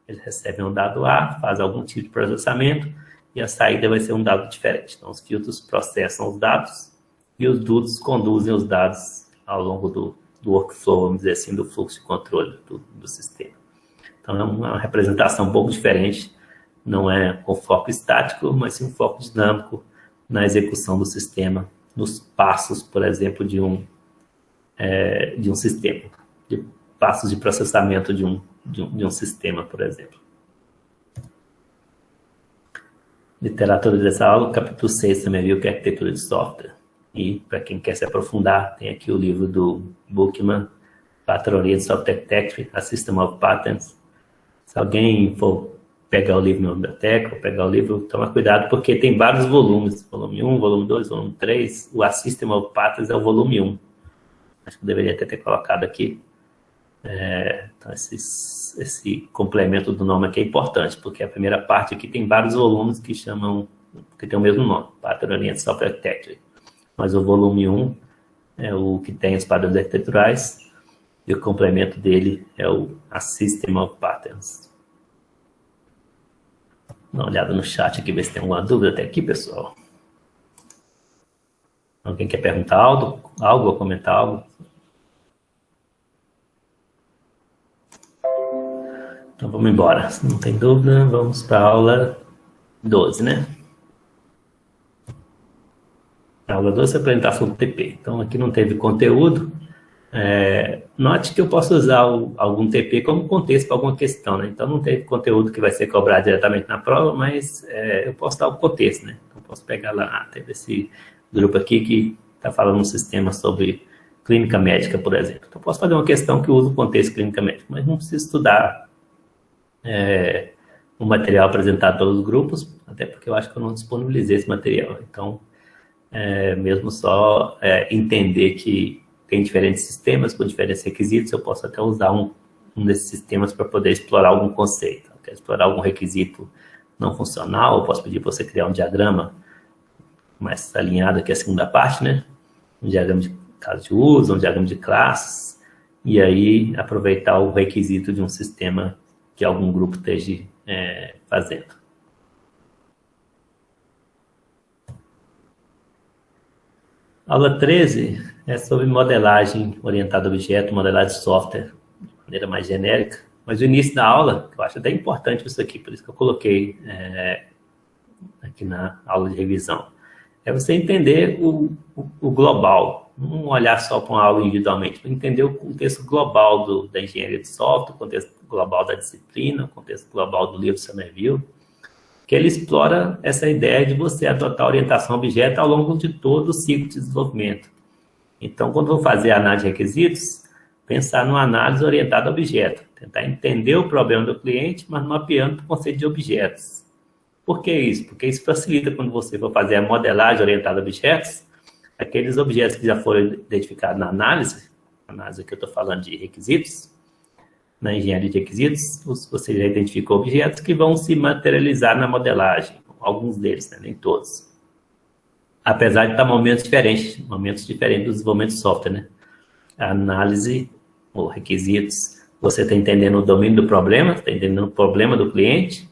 Eles recebem um dado A, fazem algum tipo de processamento, e a saída vai ser um dado diferente. Então, os filtros processam os dados, e os dutos conduzem os dados ao longo do workflow, vamos dizer assim, do fluxo de controle do sistema. Então, é uma representação um pouco diferente, não é com foco estático, mas sim um foco dinâmico na execução do sistema, nos passos, por exemplo, de um sistema, de passos de processamento de um sistema, por exemplo. Literatura dessa aula, capítulo 6 também viu que é arquitetura de software. E, para quem quer se aprofundar, tem aqui o livro do Bookman, Patronia de Software Architecture, A System of Patterns, Se alguém for pegar o livro na biblioteca, ou pegar o livro, toma cuidado, porque tem vários volumes. Volume 1, volume 2, volume 3. O A System of Patterns é o volume 1. Acho que eu deveria ter colocado aqui. Então, esse complemento do nome aqui é importante, porque a primeira parte aqui tem vários volumes que tem o mesmo nome, Pattern Oriented Software Architecture. Mas o volume 1 é o que tem os padrões arquiteturais, e o complemento dele é a System of Patterns. Dá uma olhada no chat aqui, ver se tem alguma dúvida até aqui, pessoal. Alguém quer perguntar algo ou comentar algo? Então vamos embora. Se não tem dúvida, vamos para a aula 12, né? A aula 12 é apresentação do TP. Então aqui não teve conteúdo. Note que eu posso usar algum TP como contexto para alguma questão, né? Então não teve conteúdo que vai ser cobrado diretamente na prova, mas eu posso dar o contexto, né? Então posso pegar lá, teve esse grupo aqui que está falando um sistema sobre clínica médica, por exemplo. Então posso fazer uma questão que usa o contexto clínica médica, mas não preciso estudar o material apresentado pelos grupos, até porque eu acho que eu não disponibilizei esse material. Então, mesmo só entender que tem diferentes sistemas com diferentes requisitos, eu posso até usar um desses sistemas para poder explorar algum conceito. Eu quero explorar algum requisito não funcional, eu posso pedir para você criar um diagrama mais alinhado, que é a segunda parte, né? Um diagrama de caso de uso, um diagrama de classes, e aí aproveitar o requisito de um sistema que algum grupo esteja fazendo. Aula 13 é sobre modelagem orientada a objeto, modelagem de software, de maneira mais genérica. Mas o início da aula, que eu acho até importante isso aqui, por isso que eu coloquei aqui na aula de revisão, é você entender o global, não olhar só para uma aula individualmente, mas entender o contexto global da engenharia de software, o contexto global da disciplina, o contexto global do livro Somerville, que ele explora essa ideia de você adotar orientação a objeto ao longo de todo o ciclo de desenvolvimento. Então, quando eu vou fazer a análise de requisitos, pensar numa análise orientada a objeto, tentar entender o problema do cliente, mas mapeando o conceito de objetos. Por que isso? Porque isso facilita quando você for fazer a modelagem orientada a objetos, aqueles objetos que já foram identificados na análise que eu estou falando de requisitos, na engenharia de requisitos, você já identificou objetos que vão se materializar na modelagem, alguns deles, né? Nem todos. Apesar de estar momentos diferentes do desenvolvimento de software, né? A análise, ou requisitos, você está entendendo o domínio do problema, está entendendo o problema do cliente,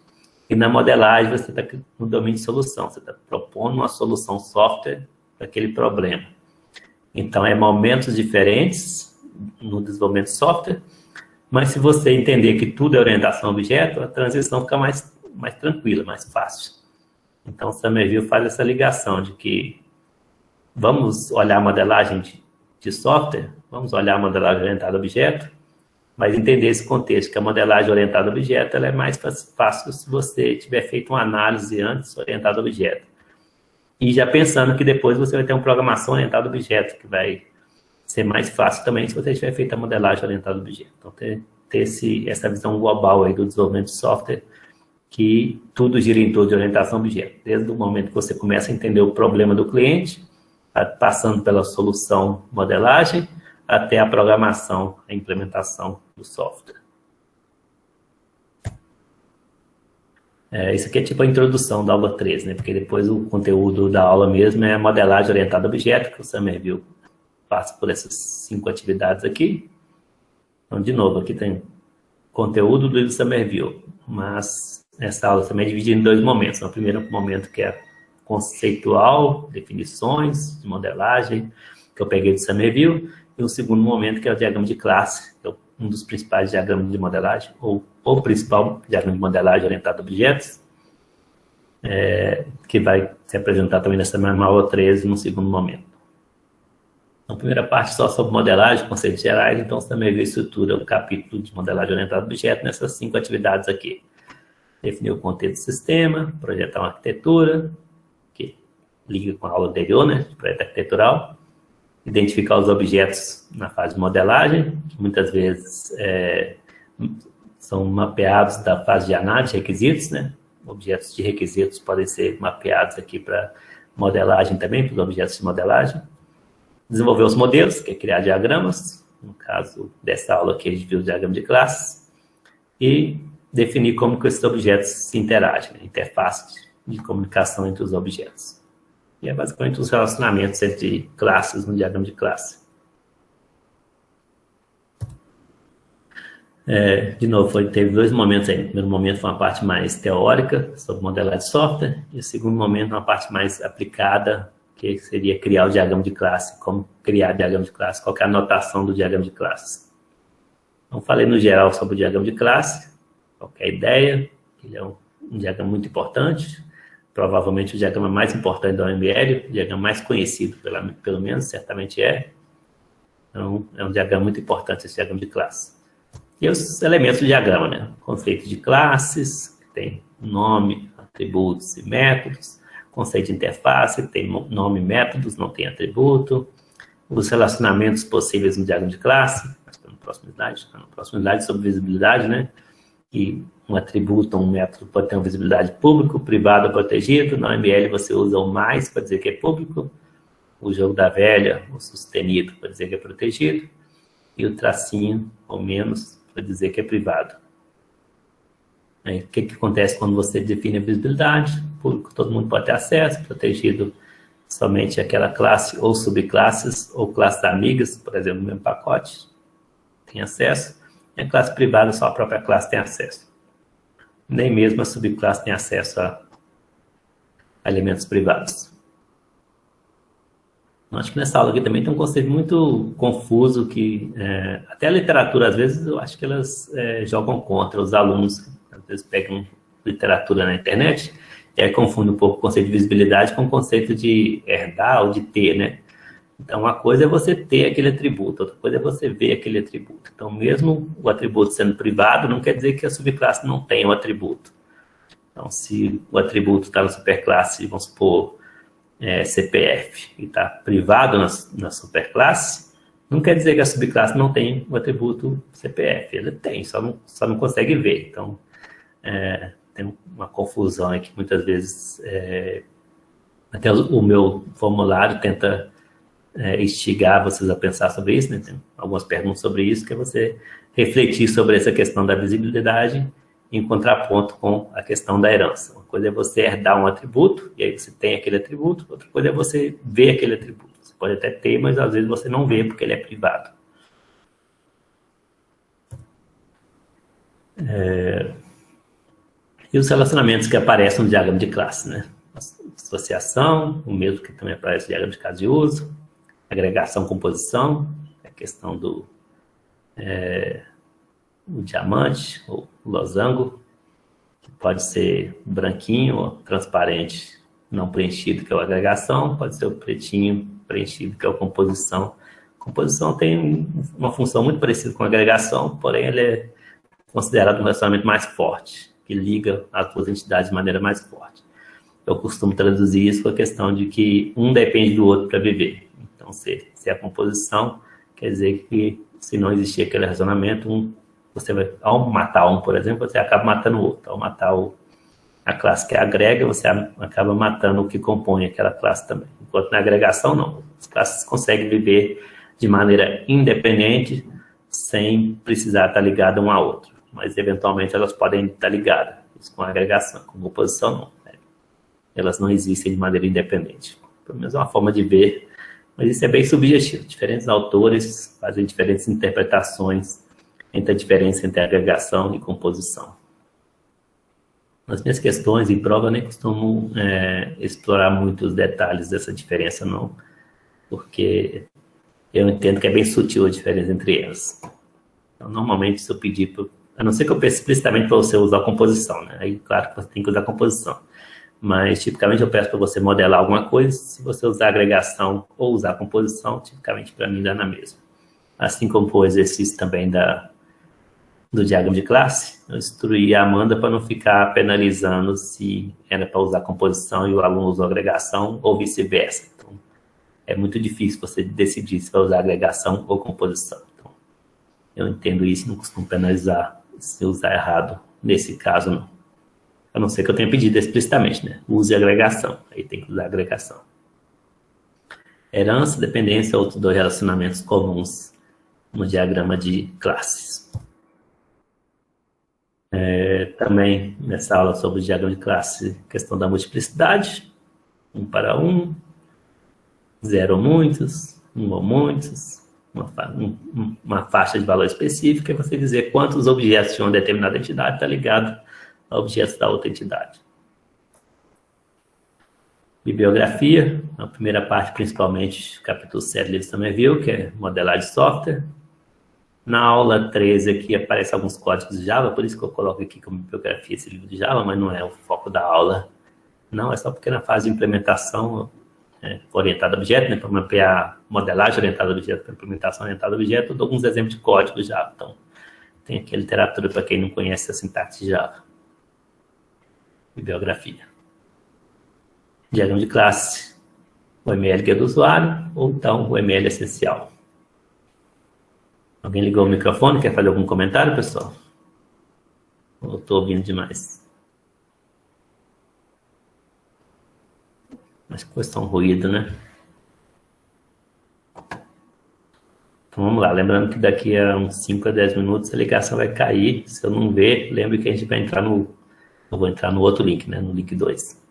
e na modelagem você está no domínio de solução, você está propondo uma solução software para aquele problema. Então, momentos diferentes no desenvolvimento de software, mas se você entender que tudo é orientação a objeto, a transição fica mais tranquila, mais fácil. Então, o Somerville faz essa ligação de que vamos olhar a modelagem de software, vamos olhar a modelagem orientada a objeto, mas entender esse contexto, que a modelagem orientada a objeto ela é mais fácil se você tiver feito uma análise antes orientada a objeto. E já pensando que depois você vai ter uma programação orientada a objeto, que vai ser mais fácil também se você tiver feito a modelagem orientada a objeto. Então, ter essa visão global aí do desenvolvimento de software, que tudo gira em torno de orientação a objeto. Desde o momento que você começa a entender o problema do cliente, passando pela solução modelagem, até a programação, a implementação do software. Isso aqui é tipo a introdução da aula 13, né? Porque depois o conteúdo da aula mesmo é a modelagem orientada a objeto, que o Somerville passa por essas 5 atividades aqui. Então, de novo, aqui tem conteúdo do livro Somerville, mas essa aula também é dividida em 2 momentos. O primeiro momento que é conceitual, definições de modelagem, que eu peguei do Somerville, e o segundo momento que é o diagrama de classe, que é um dos principais diagramas de modelagem, ou o principal diagrama de modelagem orientado a objetos, que vai se apresentar também nessa mesma aula 13, no segundo momento. Então, a primeira parte só sobre modelagem, conceitos gerais, então você também estrutura o capítulo de modelagem orientada a objeto nessas 5 atividades aqui. Definir o contexto do sistema, projetar uma arquitetura, que liga com a aula anterior, né, de projeto arquitetural, identificar os objetos na fase de modelagem, que muitas vezes são mapeados da fase de análise de requisitos, né? Objetos de requisitos podem ser mapeados aqui para modelagem também, para os objetos de modelagem. Desenvolver os modelos, que é criar diagramas. No caso dessa aula aqui, a gente viu o diagrama de classes. E definir como que esses objetos se interagem, né? Interface de comunicação entre os objetos. E é basicamente os relacionamentos entre classes no diagrama de classe. De novo, teve dois momentos aí. O primeiro momento foi uma parte mais teórica, sobre modelagem de software, e o segundo momento uma parte mais aplicada, que seria criar o diagrama de classe, como criar o diagrama de classe, qual que é a notação do diagrama de classe. Então, falei no geral sobre o diagrama de classe, qual que é a ideia, ele é um diagrama muito importante, provavelmente o diagrama mais importante da OML, o diagrama mais conhecido, pelo menos, certamente é. Então, é um diagrama muito importante, esse diagrama de classe. E os elementos do diagrama, né? Conceito de classes, que tem nome, atributos e métodos. Conceito de interface, que tem nome e métodos, não tem atributo. Os relacionamentos possíveis no diagrama de classe, está no próximo slide, sobre visibilidade, né? E um atributo, um método pode ter uma visibilidade público, privado ou protegido. Na OML você usa o mais para dizer que é público, o jogo da velha, o sustenido, para dizer que é protegido, e o tracinho, ou menos, para dizer que é privado. Aí, o que acontece quando você define a visibilidade? Público, todo mundo pode ter acesso, protegido somente aquela classe ou subclasses, ou classes amigas, por exemplo, no mesmo pacote, tem acesso. E a classe privada, só a própria classe tem acesso. Nem mesmo a subclasse tem acesso a elementos privados. Eu acho que nessa aula aqui também tem um conceito muito confuso que até a literatura, às vezes, eu acho que elas jogam contra os alunos. Às vezes pegam literatura na internet e aí confundem um pouco o conceito de visibilidade com o conceito de herdar ou de ter, né? Então, uma coisa é você ter aquele atributo, outra coisa é você ver aquele atributo. Então, mesmo o atributo sendo privado, não quer dizer que a subclasse não tenha o atributo. Então, se o atributo está na superclasse, vamos supor, CPF, e está privado na superclasse, não quer dizer que a subclasse não tem o atributo CPF. Ele tem, só não consegue ver. Então, tem uma confusão aqui, muitas vezes, até o meu formulário tenta instigar vocês a pensar sobre isso, né? Tem algumas perguntas sobre isso, que é você refletir sobre essa questão da visibilidade em contraponto com a questão da herança. Uma coisa é você herdar um atributo, e aí você tem aquele atributo, outra coisa é você ver aquele atributo. Você pode até ter, mas às vezes você não vê, porque ele é privado. E os relacionamentos que aparecem no diagrama de classe, né? Associação, o mesmo que também aparece no diagrama de caso de uso, agregação, composição, a questão do o diamante, ou losango, que pode ser branquinho ou transparente, não preenchido, que é a agregação, pode ser o pretinho preenchido, que é a composição. A composição tem uma função muito parecida com a agregação, porém ele é considerado um relacionamento mais forte, que liga as duas entidades de maneira mais forte. Eu costumo traduzir isso com a questão de que um depende do outro para viver. Então, se é a composição, quer dizer que se não existir aquele relacionamento, você vai, ao matar um, por exemplo, você acaba matando o outro. Ao matar a classe que agrega, você acaba matando o que compõe aquela classe também. Enquanto na agregação, não. As classes conseguem viver de maneira independente, sem precisar estar ligadas uma a outra. Mas, eventualmente, elas podem estar ligadas. Isso com a agregação, com a composição, não. Elas não existem de maneira independente. Pelo menos é uma forma de ver, mas isso é bem subjetivo. Diferentes autores fazem diferentes interpretações entre a diferença entre agregação e composição. Nas minhas questões em prova, eu nem costumo explorar muito os detalhes dessa diferença, não, porque eu entendo que é bem sutil a diferença entre elas. Então, normalmente, se eu pedir, a não ser que eu peça explicitamente para você usar a composição, né? Aí, claro que você tem que usar a composição. Mas, tipicamente, eu peço para você modelar alguma coisa. Se você usar agregação ou usar composição, tipicamente, para mim, dá na mesma. Assim como o exercício também do diagrama de classe, eu instruí a Amanda para não ficar penalizando se era para usar composição e o aluno usou agregação ou vice-versa. Então, é muito difícil você decidir se vai usar agregação ou composição. Então, eu entendo isso, não costumo penalizar se usar errado nesse caso, não. A não ser que eu tenha pedido explicitamente, né? Use agregação, aí tem que usar agregação. Herança, dependência, outros dois relacionamentos comuns no diagrama de classes. Também nessa aula sobre o diagrama de classe, questão da multiplicidade, 1 para 1, 0 ou muitos, 1 ou muitos, uma faixa de valor específica, e você dizer quantos objetos de uma determinada entidade está ligado a objetos da outra entidade. Bibliografia, a primeira parte, principalmente, capítulo 7, livros também viu, que é modelagem de software. Na aula 13 aqui aparecem alguns códigos de Java, por isso que eu coloco aqui como bibliografia esse livro de Java, mas não é o foco da aula. Não, é só porque na fase de implementação orientada a objeto, né, para mapear modelagem orientada a objeto, para implementação orientada a objeto, eu dou alguns exemplos de código de Java. Então, tem aqui a literatura para quem não conhece a sintaxe de Java. Bibliografia. Diagrama de classe, o ML guia do usuário, ou então o ML essencial. Alguém ligou o microfone? Quer fazer algum comentário, pessoal? Ou estou ouvindo demais? Acho que foi só um ruído, né? Então vamos lá. Lembrando que daqui a uns 5 a 10 minutos a ligação vai cair. Se eu não ver, lembre que a gente vai entrar no... Eu vou entrar no outro link, né? No link 2.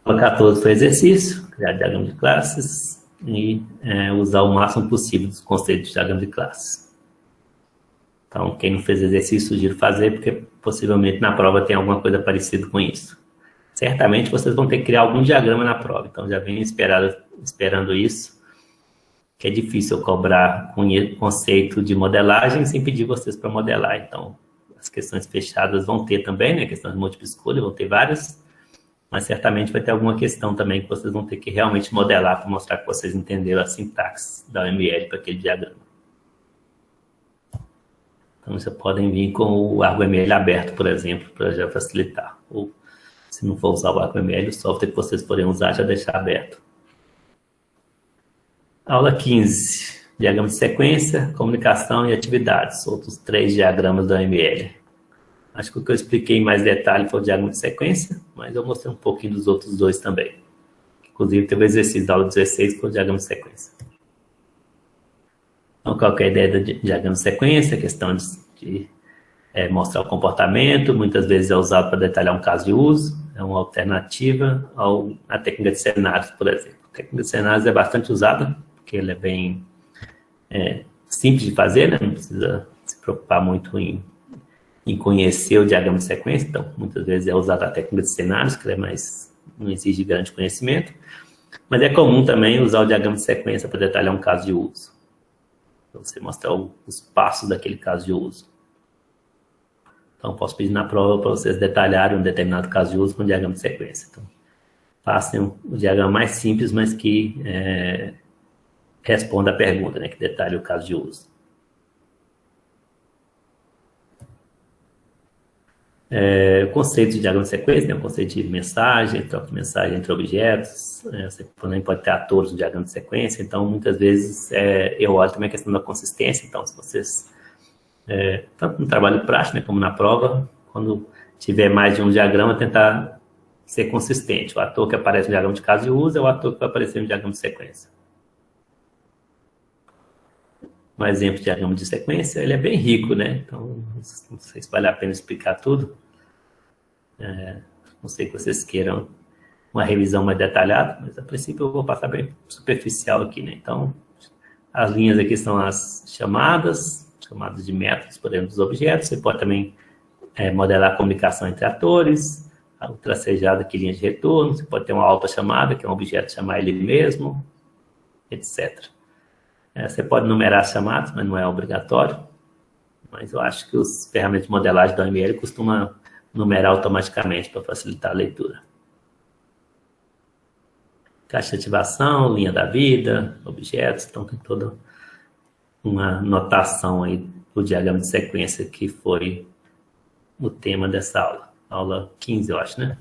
Aula 14 foi exercício, criar diagrama de classes e usar o máximo possível dos conceitos de diagrama de classes. Então, quem não fez exercício, sugiro fazer, porque possivelmente na prova tem alguma coisa parecida com isso. Certamente vocês vão ter que criar algum diagrama na prova, então já venho esperando isso, que é difícil eu cobrar conceito de modelagem sem pedir vocês para modelar. Então, as questões fechadas vão ter também, né? Questões de múltipla escolha, vão ter várias. Mas certamente vai ter alguma questão também que vocês vão ter que realmente modelar para mostrar que vocês entenderam a sintaxe da OML para aquele diagrama. Então, vocês podem vir com o ArgoML aberto, por exemplo, para já facilitar. Ou, se não for usar o ArgoML, o software que vocês forem usar já deixar aberto. Aula 15. Diagrama de sequência, comunicação e atividades. Outros 3 diagramas da OML. Acho que o que eu expliquei em mais detalhe foi o diagrama de sequência, mas eu mostrei um pouquinho dos outros 2 também. Inclusive, teve o exercício da aula 16 que foi o diagrama de sequência. Então, qual que é a ideia do diagrama de sequência? A questão de mostrar o comportamento, muitas vezes é usado para detalhar um caso de uso, é uma alternativa à técnica de cenários, por exemplo. A técnica de cenários é bastante usada, porque ela é bem simples de fazer, né? Não precisa se preocupar muito em conhecer o diagrama de sequência, então muitas vezes é usada a técnica de cenários, que não exige grande conhecimento, mas é comum também usar o diagrama de sequência para detalhar um caso de uso, para você mostrar os passos daquele caso de uso. Então, posso pedir na prova para vocês detalharem um determinado caso de uso com o diagrama de sequência. Então, façam o diagrama mais simples, mas que responda a pergunta, né, que detalhe o caso de uso. O conceito de diagrama de sequência, né, o conceito de mensagem, troca de mensagem entre objetos, você também pode ter atores no diagrama de sequência, então muitas vezes eu olho também a questão da consistência, então se vocês, tanto no trabalho prático, né, como na prova, quando tiver mais de um diagrama, tentar ser consistente. O ator que aparece no diagrama de caso de uso é o ator que vai aparecer no diagrama de sequência. Um exemplo de diagrama de sequência, ele é bem rico, né? Então, não sei se vale a pena explicar tudo. Não sei que vocês queiram uma revisão mais detalhada, mas a princípio eu vou passar bem superficial aqui, né? Então, as linhas aqui são as chamadas de métodos, por exemplo, dos objetos. Você pode também modelar a comunicação entre atores, o tracejado aqui, linha de retorno. Você pode ter uma autochamada, que é um objeto chamar ele mesmo, etc. Você pode numerar as chamadas, mas não é obrigatório. Mas eu acho que os ferramentas de modelagem da OML costumam numerar automaticamente para facilitar a leitura. Caixa de ativação, linha da vida, objetos. Então tem toda uma notação aí do diagrama de sequência que foi o tema dessa aula. Aula 15, eu acho, né?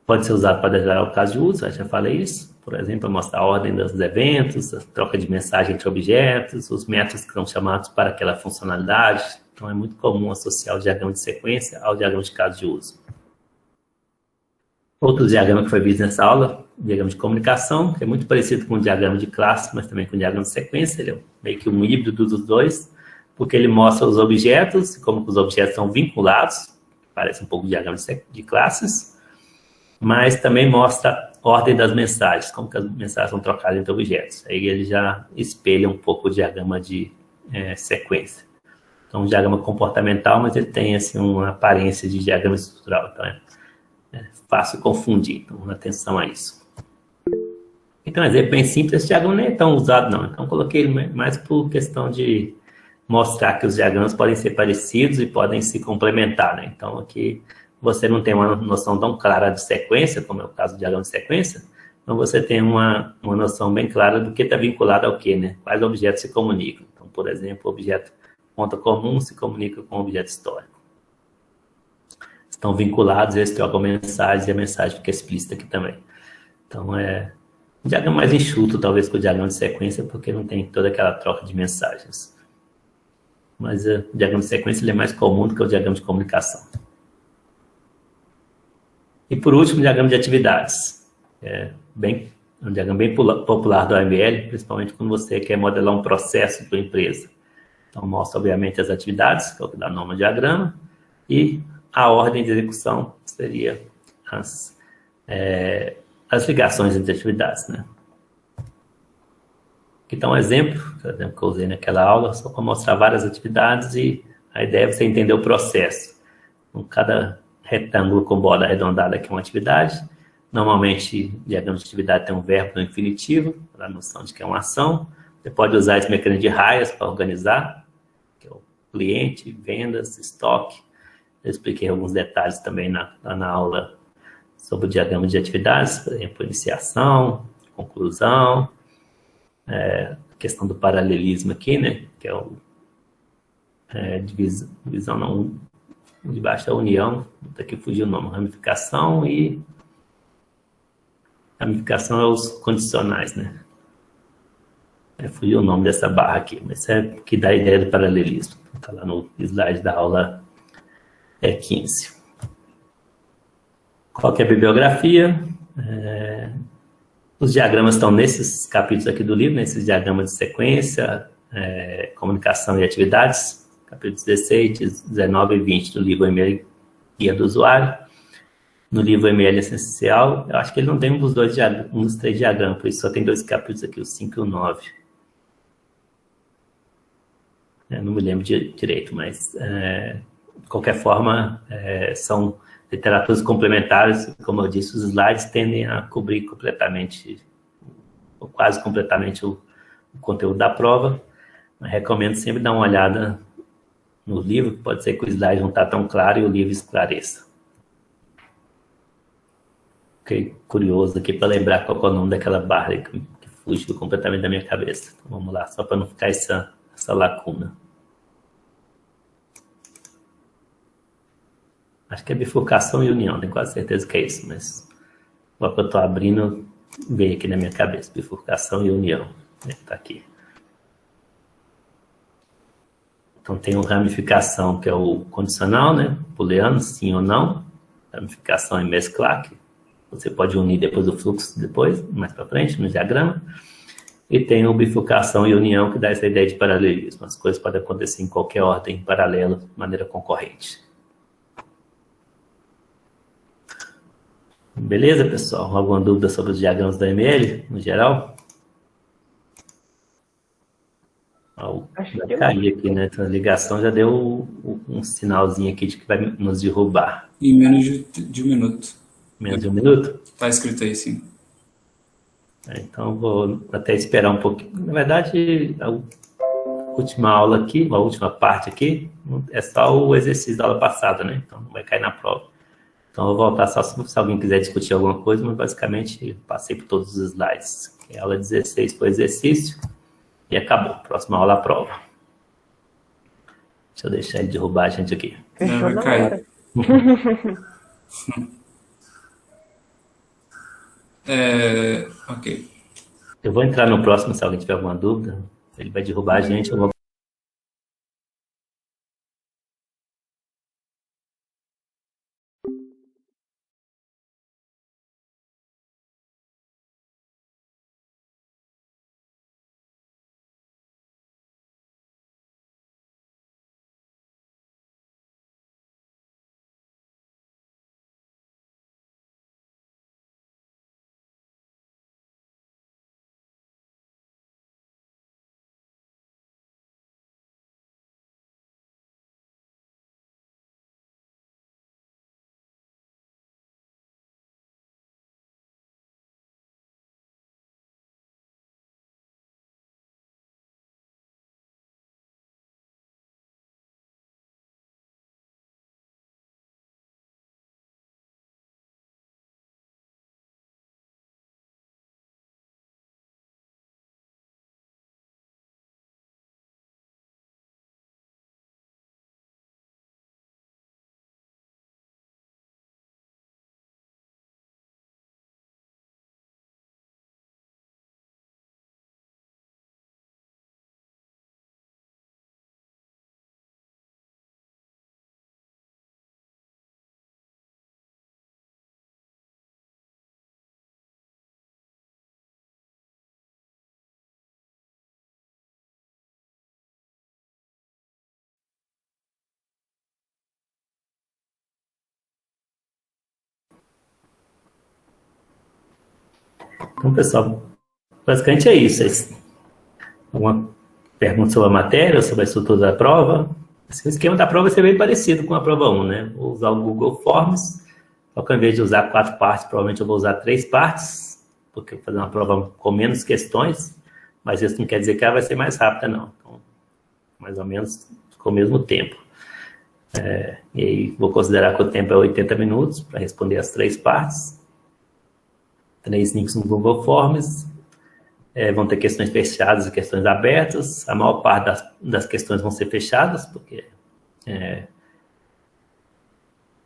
Pode ser usado para detalhar o caso de uso, já falei isso. Por exemplo, mostrar a ordem dos eventos, a troca de mensagem entre objetos, os métodos que são chamados para aquela funcionalidade. Então, é muito comum associar o diagrama de sequência ao diagrama de caso de uso. Outro diagrama que foi visto nessa aula, o diagrama de comunicação, que é muito parecido com o diagrama de classe, mas também com o diagrama de sequência. Ele é meio que um híbrido dos dois, porque ele mostra os objetos, como os objetos são vinculados, parece um pouco o diagrama de classes, mas também mostra a ordem das mensagens, como que as mensagens são trocadas entre objetos. Aí ele já espelha um pouco o diagrama de sequência. Então, um diagrama comportamental, mas ele tem assim, uma aparência de diagrama estrutural. Então, é fácil confundir. Então, atenção a isso. Então, um exemplo bem simples, esse diagrama nem é tão usado, não. Então, coloquei ele mais por questão de mostrar que os diagramas podem ser parecidos e podem se complementar, né? Então, aqui você não tem uma noção tão clara de sequência, como é o caso do diagrama de sequência, então você tem uma noção bem clara do que está vinculado ao que, né? Quais objetos se comunicam. Então, por exemplo, o objeto ponta comum se comunica com o objeto histórico. Estão vinculados, eles trocam mensagens e a mensagem fica explícita aqui também. Então, é um diagrama mais enxuto, talvez, que o diagrama de sequência, porque não tem toda aquela troca de mensagens. Mas o diagrama de sequência ele é mais comum do que o diagrama de comunicação. E, por último, o diagrama de atividades. É um diagrama bem popular do AML, principalmente quando você quer modelar um processo de uma empresa. Então, mostra, obviamente, as atividades, que é o que dá nome ao diagrama, e a ordem de execução seria as ligações entre atividades, né? Aqui está um exemplo que eu usei naquela aula, só para mostrar várias atividades e a ideia é você entender o processo. Então, cada retângulo com borda arredondada aqui é uma atividade. Normalmente, o diagrama de atividade tem um verbo no infinitivo, para a noção de que é uma ação. Você pode usar esse mecanismo de raias para organizar, que é o cliente, vendas, estoque. Eu expliquei alguns detalhes também na aula sobre o diagrama de atividades, por exemplo, iniciação, conclusão, a questão do paralelismo aqui, né, que é divisão não, debaixo da união, daqui fugiu o nome, ramificação e ramificação é os condicionais, né, fugiu o nome dessa barra aqui, mas é que dá a ideia do paralelismo, está lá no slide da aula 15. Qual que é a bibliografia? Os diagramas estão nesses capítulos aqui do livro, nesses diagramas de sequência, comunicação e atividades, capítulos 16, 19 e 20 do livro ML Guia do Usuário. No livro ML Essencial, eu acho que ele não tem um dos três diagramas, por isso só tem dois capítulos aqui, o 5 e o 9. Eu não me lembro direito, mas de qualquer forma, são literaturas complementares, como eu disse, os slides tendem a cobrir completamente, ou quase completamente o conteúdo da prova. Eu recomendo sempre dar uma olhada no livro, pode ser que o slide não está tão claro e o livro esclareça. Fiquei curioso aqui para lembrar qual é o nome daquela barra que fugiu completamente da minha cabeça. Então, vamos lá, só para não ficar essa lacuna. Acho que é bifurcação e união, tenho quase certeza que é isso, mas agora que eu estou abrindo, veio aqui na minha cabeça, bifurcação e união, está aqui. Então tem uma ramificação, que é o condicional, né, booleano, sim ou não, ramificação é mesclar, que você pode unir depois do fluxo, mais para frente, no diagrama, e tem o bifurcação e união, que dá essa ideia de paralelismo, as coisas podem acontecer em qualquer ordem, paralelo, de maneira concorrente. Beleza, pessoal? Alguma dúvida sobre os diagramas da ML, no geral? Já caí aqui, né? Então, a ligação já deu um sinalzinho aqui de que vai nos derrubar. Em menos de um minuto. Menos de um minuto? Tá escrito aí, sim. Então, vou até esperar um pouquinho. Na verdade, a última aula aqui, a última parte aqui, é só o exercício da aula passada, né? Então, não vai cair na prova. Então, eu vou voltar só se alguém quiser discutir alguma coisa, mas basicamente eu passei por todos os slides. A aula 16 foi exercício e acabou. Próxima aula, a prova. Deixa eu deixar ele derrubar a gente aqui. Não, vai cair. Ok. Eu vou entrar no próximo, se alguém tiver alguma dúvida. Ele vai derrubar a gente, eu vou... Então, pessoal, basicamente é isso. Alguma pergunta sobre a matéria, sobre a estrutura da prova? O esquema da prova vai ser bem parecido com a prova 1, né? Vou usar o Google Forms, só que ao invés de usar 4 partes, provavelmente eu vou usar 3 partes, porque eu vou fazer uma prova com menos questões, mas isso não quer dizer que ela vai ser mais rápida, não. Então, mais ou menos com o mesmo tempo. E aí vou considerar que o tempo é 80 minutos para responder as 3 partes. 3 links no Google Forms. Vão ter questões fechadas e questões abertas. A maior parte das questões vão ser fechadas, porque é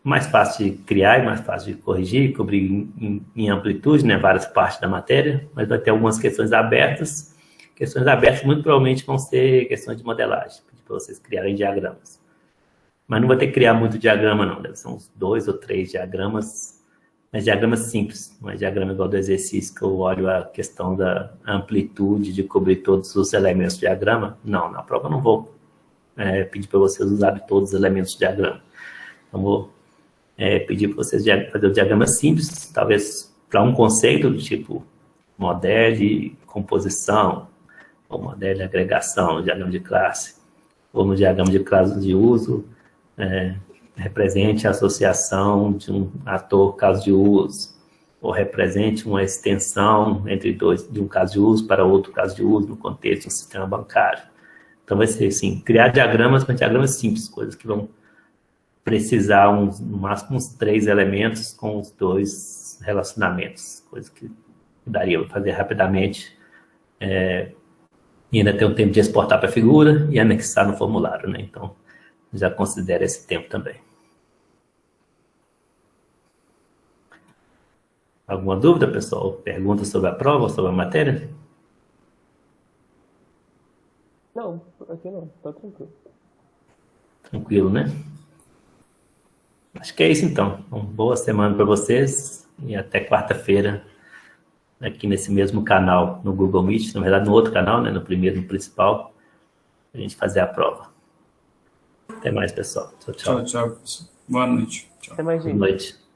mais fácil de criar e mais fácil de corrigir, cobrir em amplitude, né, várias partes da matéria, mas vai ter algumas questões abertas. Questões abertas muito provavelmente vão ser questões de modelagem, para vocês criarem diagramas. Mas não vai ter que criar muito diagrama, não. Deve ser uns 2 ou 3 diagramas, mas diagramas simples. Não é diagrama igual do exercício, que eu olho a questão da amplitude de cobrir todos os elementos do diagrama. Não, na prova eu não vou pedir para vocês usarem todos os elementos do diagrama. Então, vou pedir para vocês fazer o diagrama simples, talvez para um conceito do tipo modelo, composição, ou modelo, agregação, diagrama de classe, ou no diagrama de caso de uso, represente a associação de um ator caso de uso, ou represente uma extensão entre de um caso de uso para outro caso de uso no contexto de um sistema bancário. Então vai ser assim, criar diagramas, mas diagramas simples, coisas que vão precisar no máximo uns 3 elementos com os 2 relacionamentos, coisas que daria para fazer rapidamente, e ainda ter um tempo de exportar para a figura e anexar no formulário, né? Então, já considera esse tempo também. Alguma dúvida, pessoal? Pergunta sobre a prova, sobre a matéria? Não, aqui não, tá tranquilo. Tranquilo, né? Acho que é isso, então. Uma boa semana para vocês e até quarta-feira aqui nesse mesmo canal, no Google Meet, na verdade no outro canal, né, no primeiro, no principal, a gente fazer a prova. Até mais, pessoal. Tchau, tchau. Tchau, tchau. Boa noite. Tchau. Até mais, gente. Boa noite.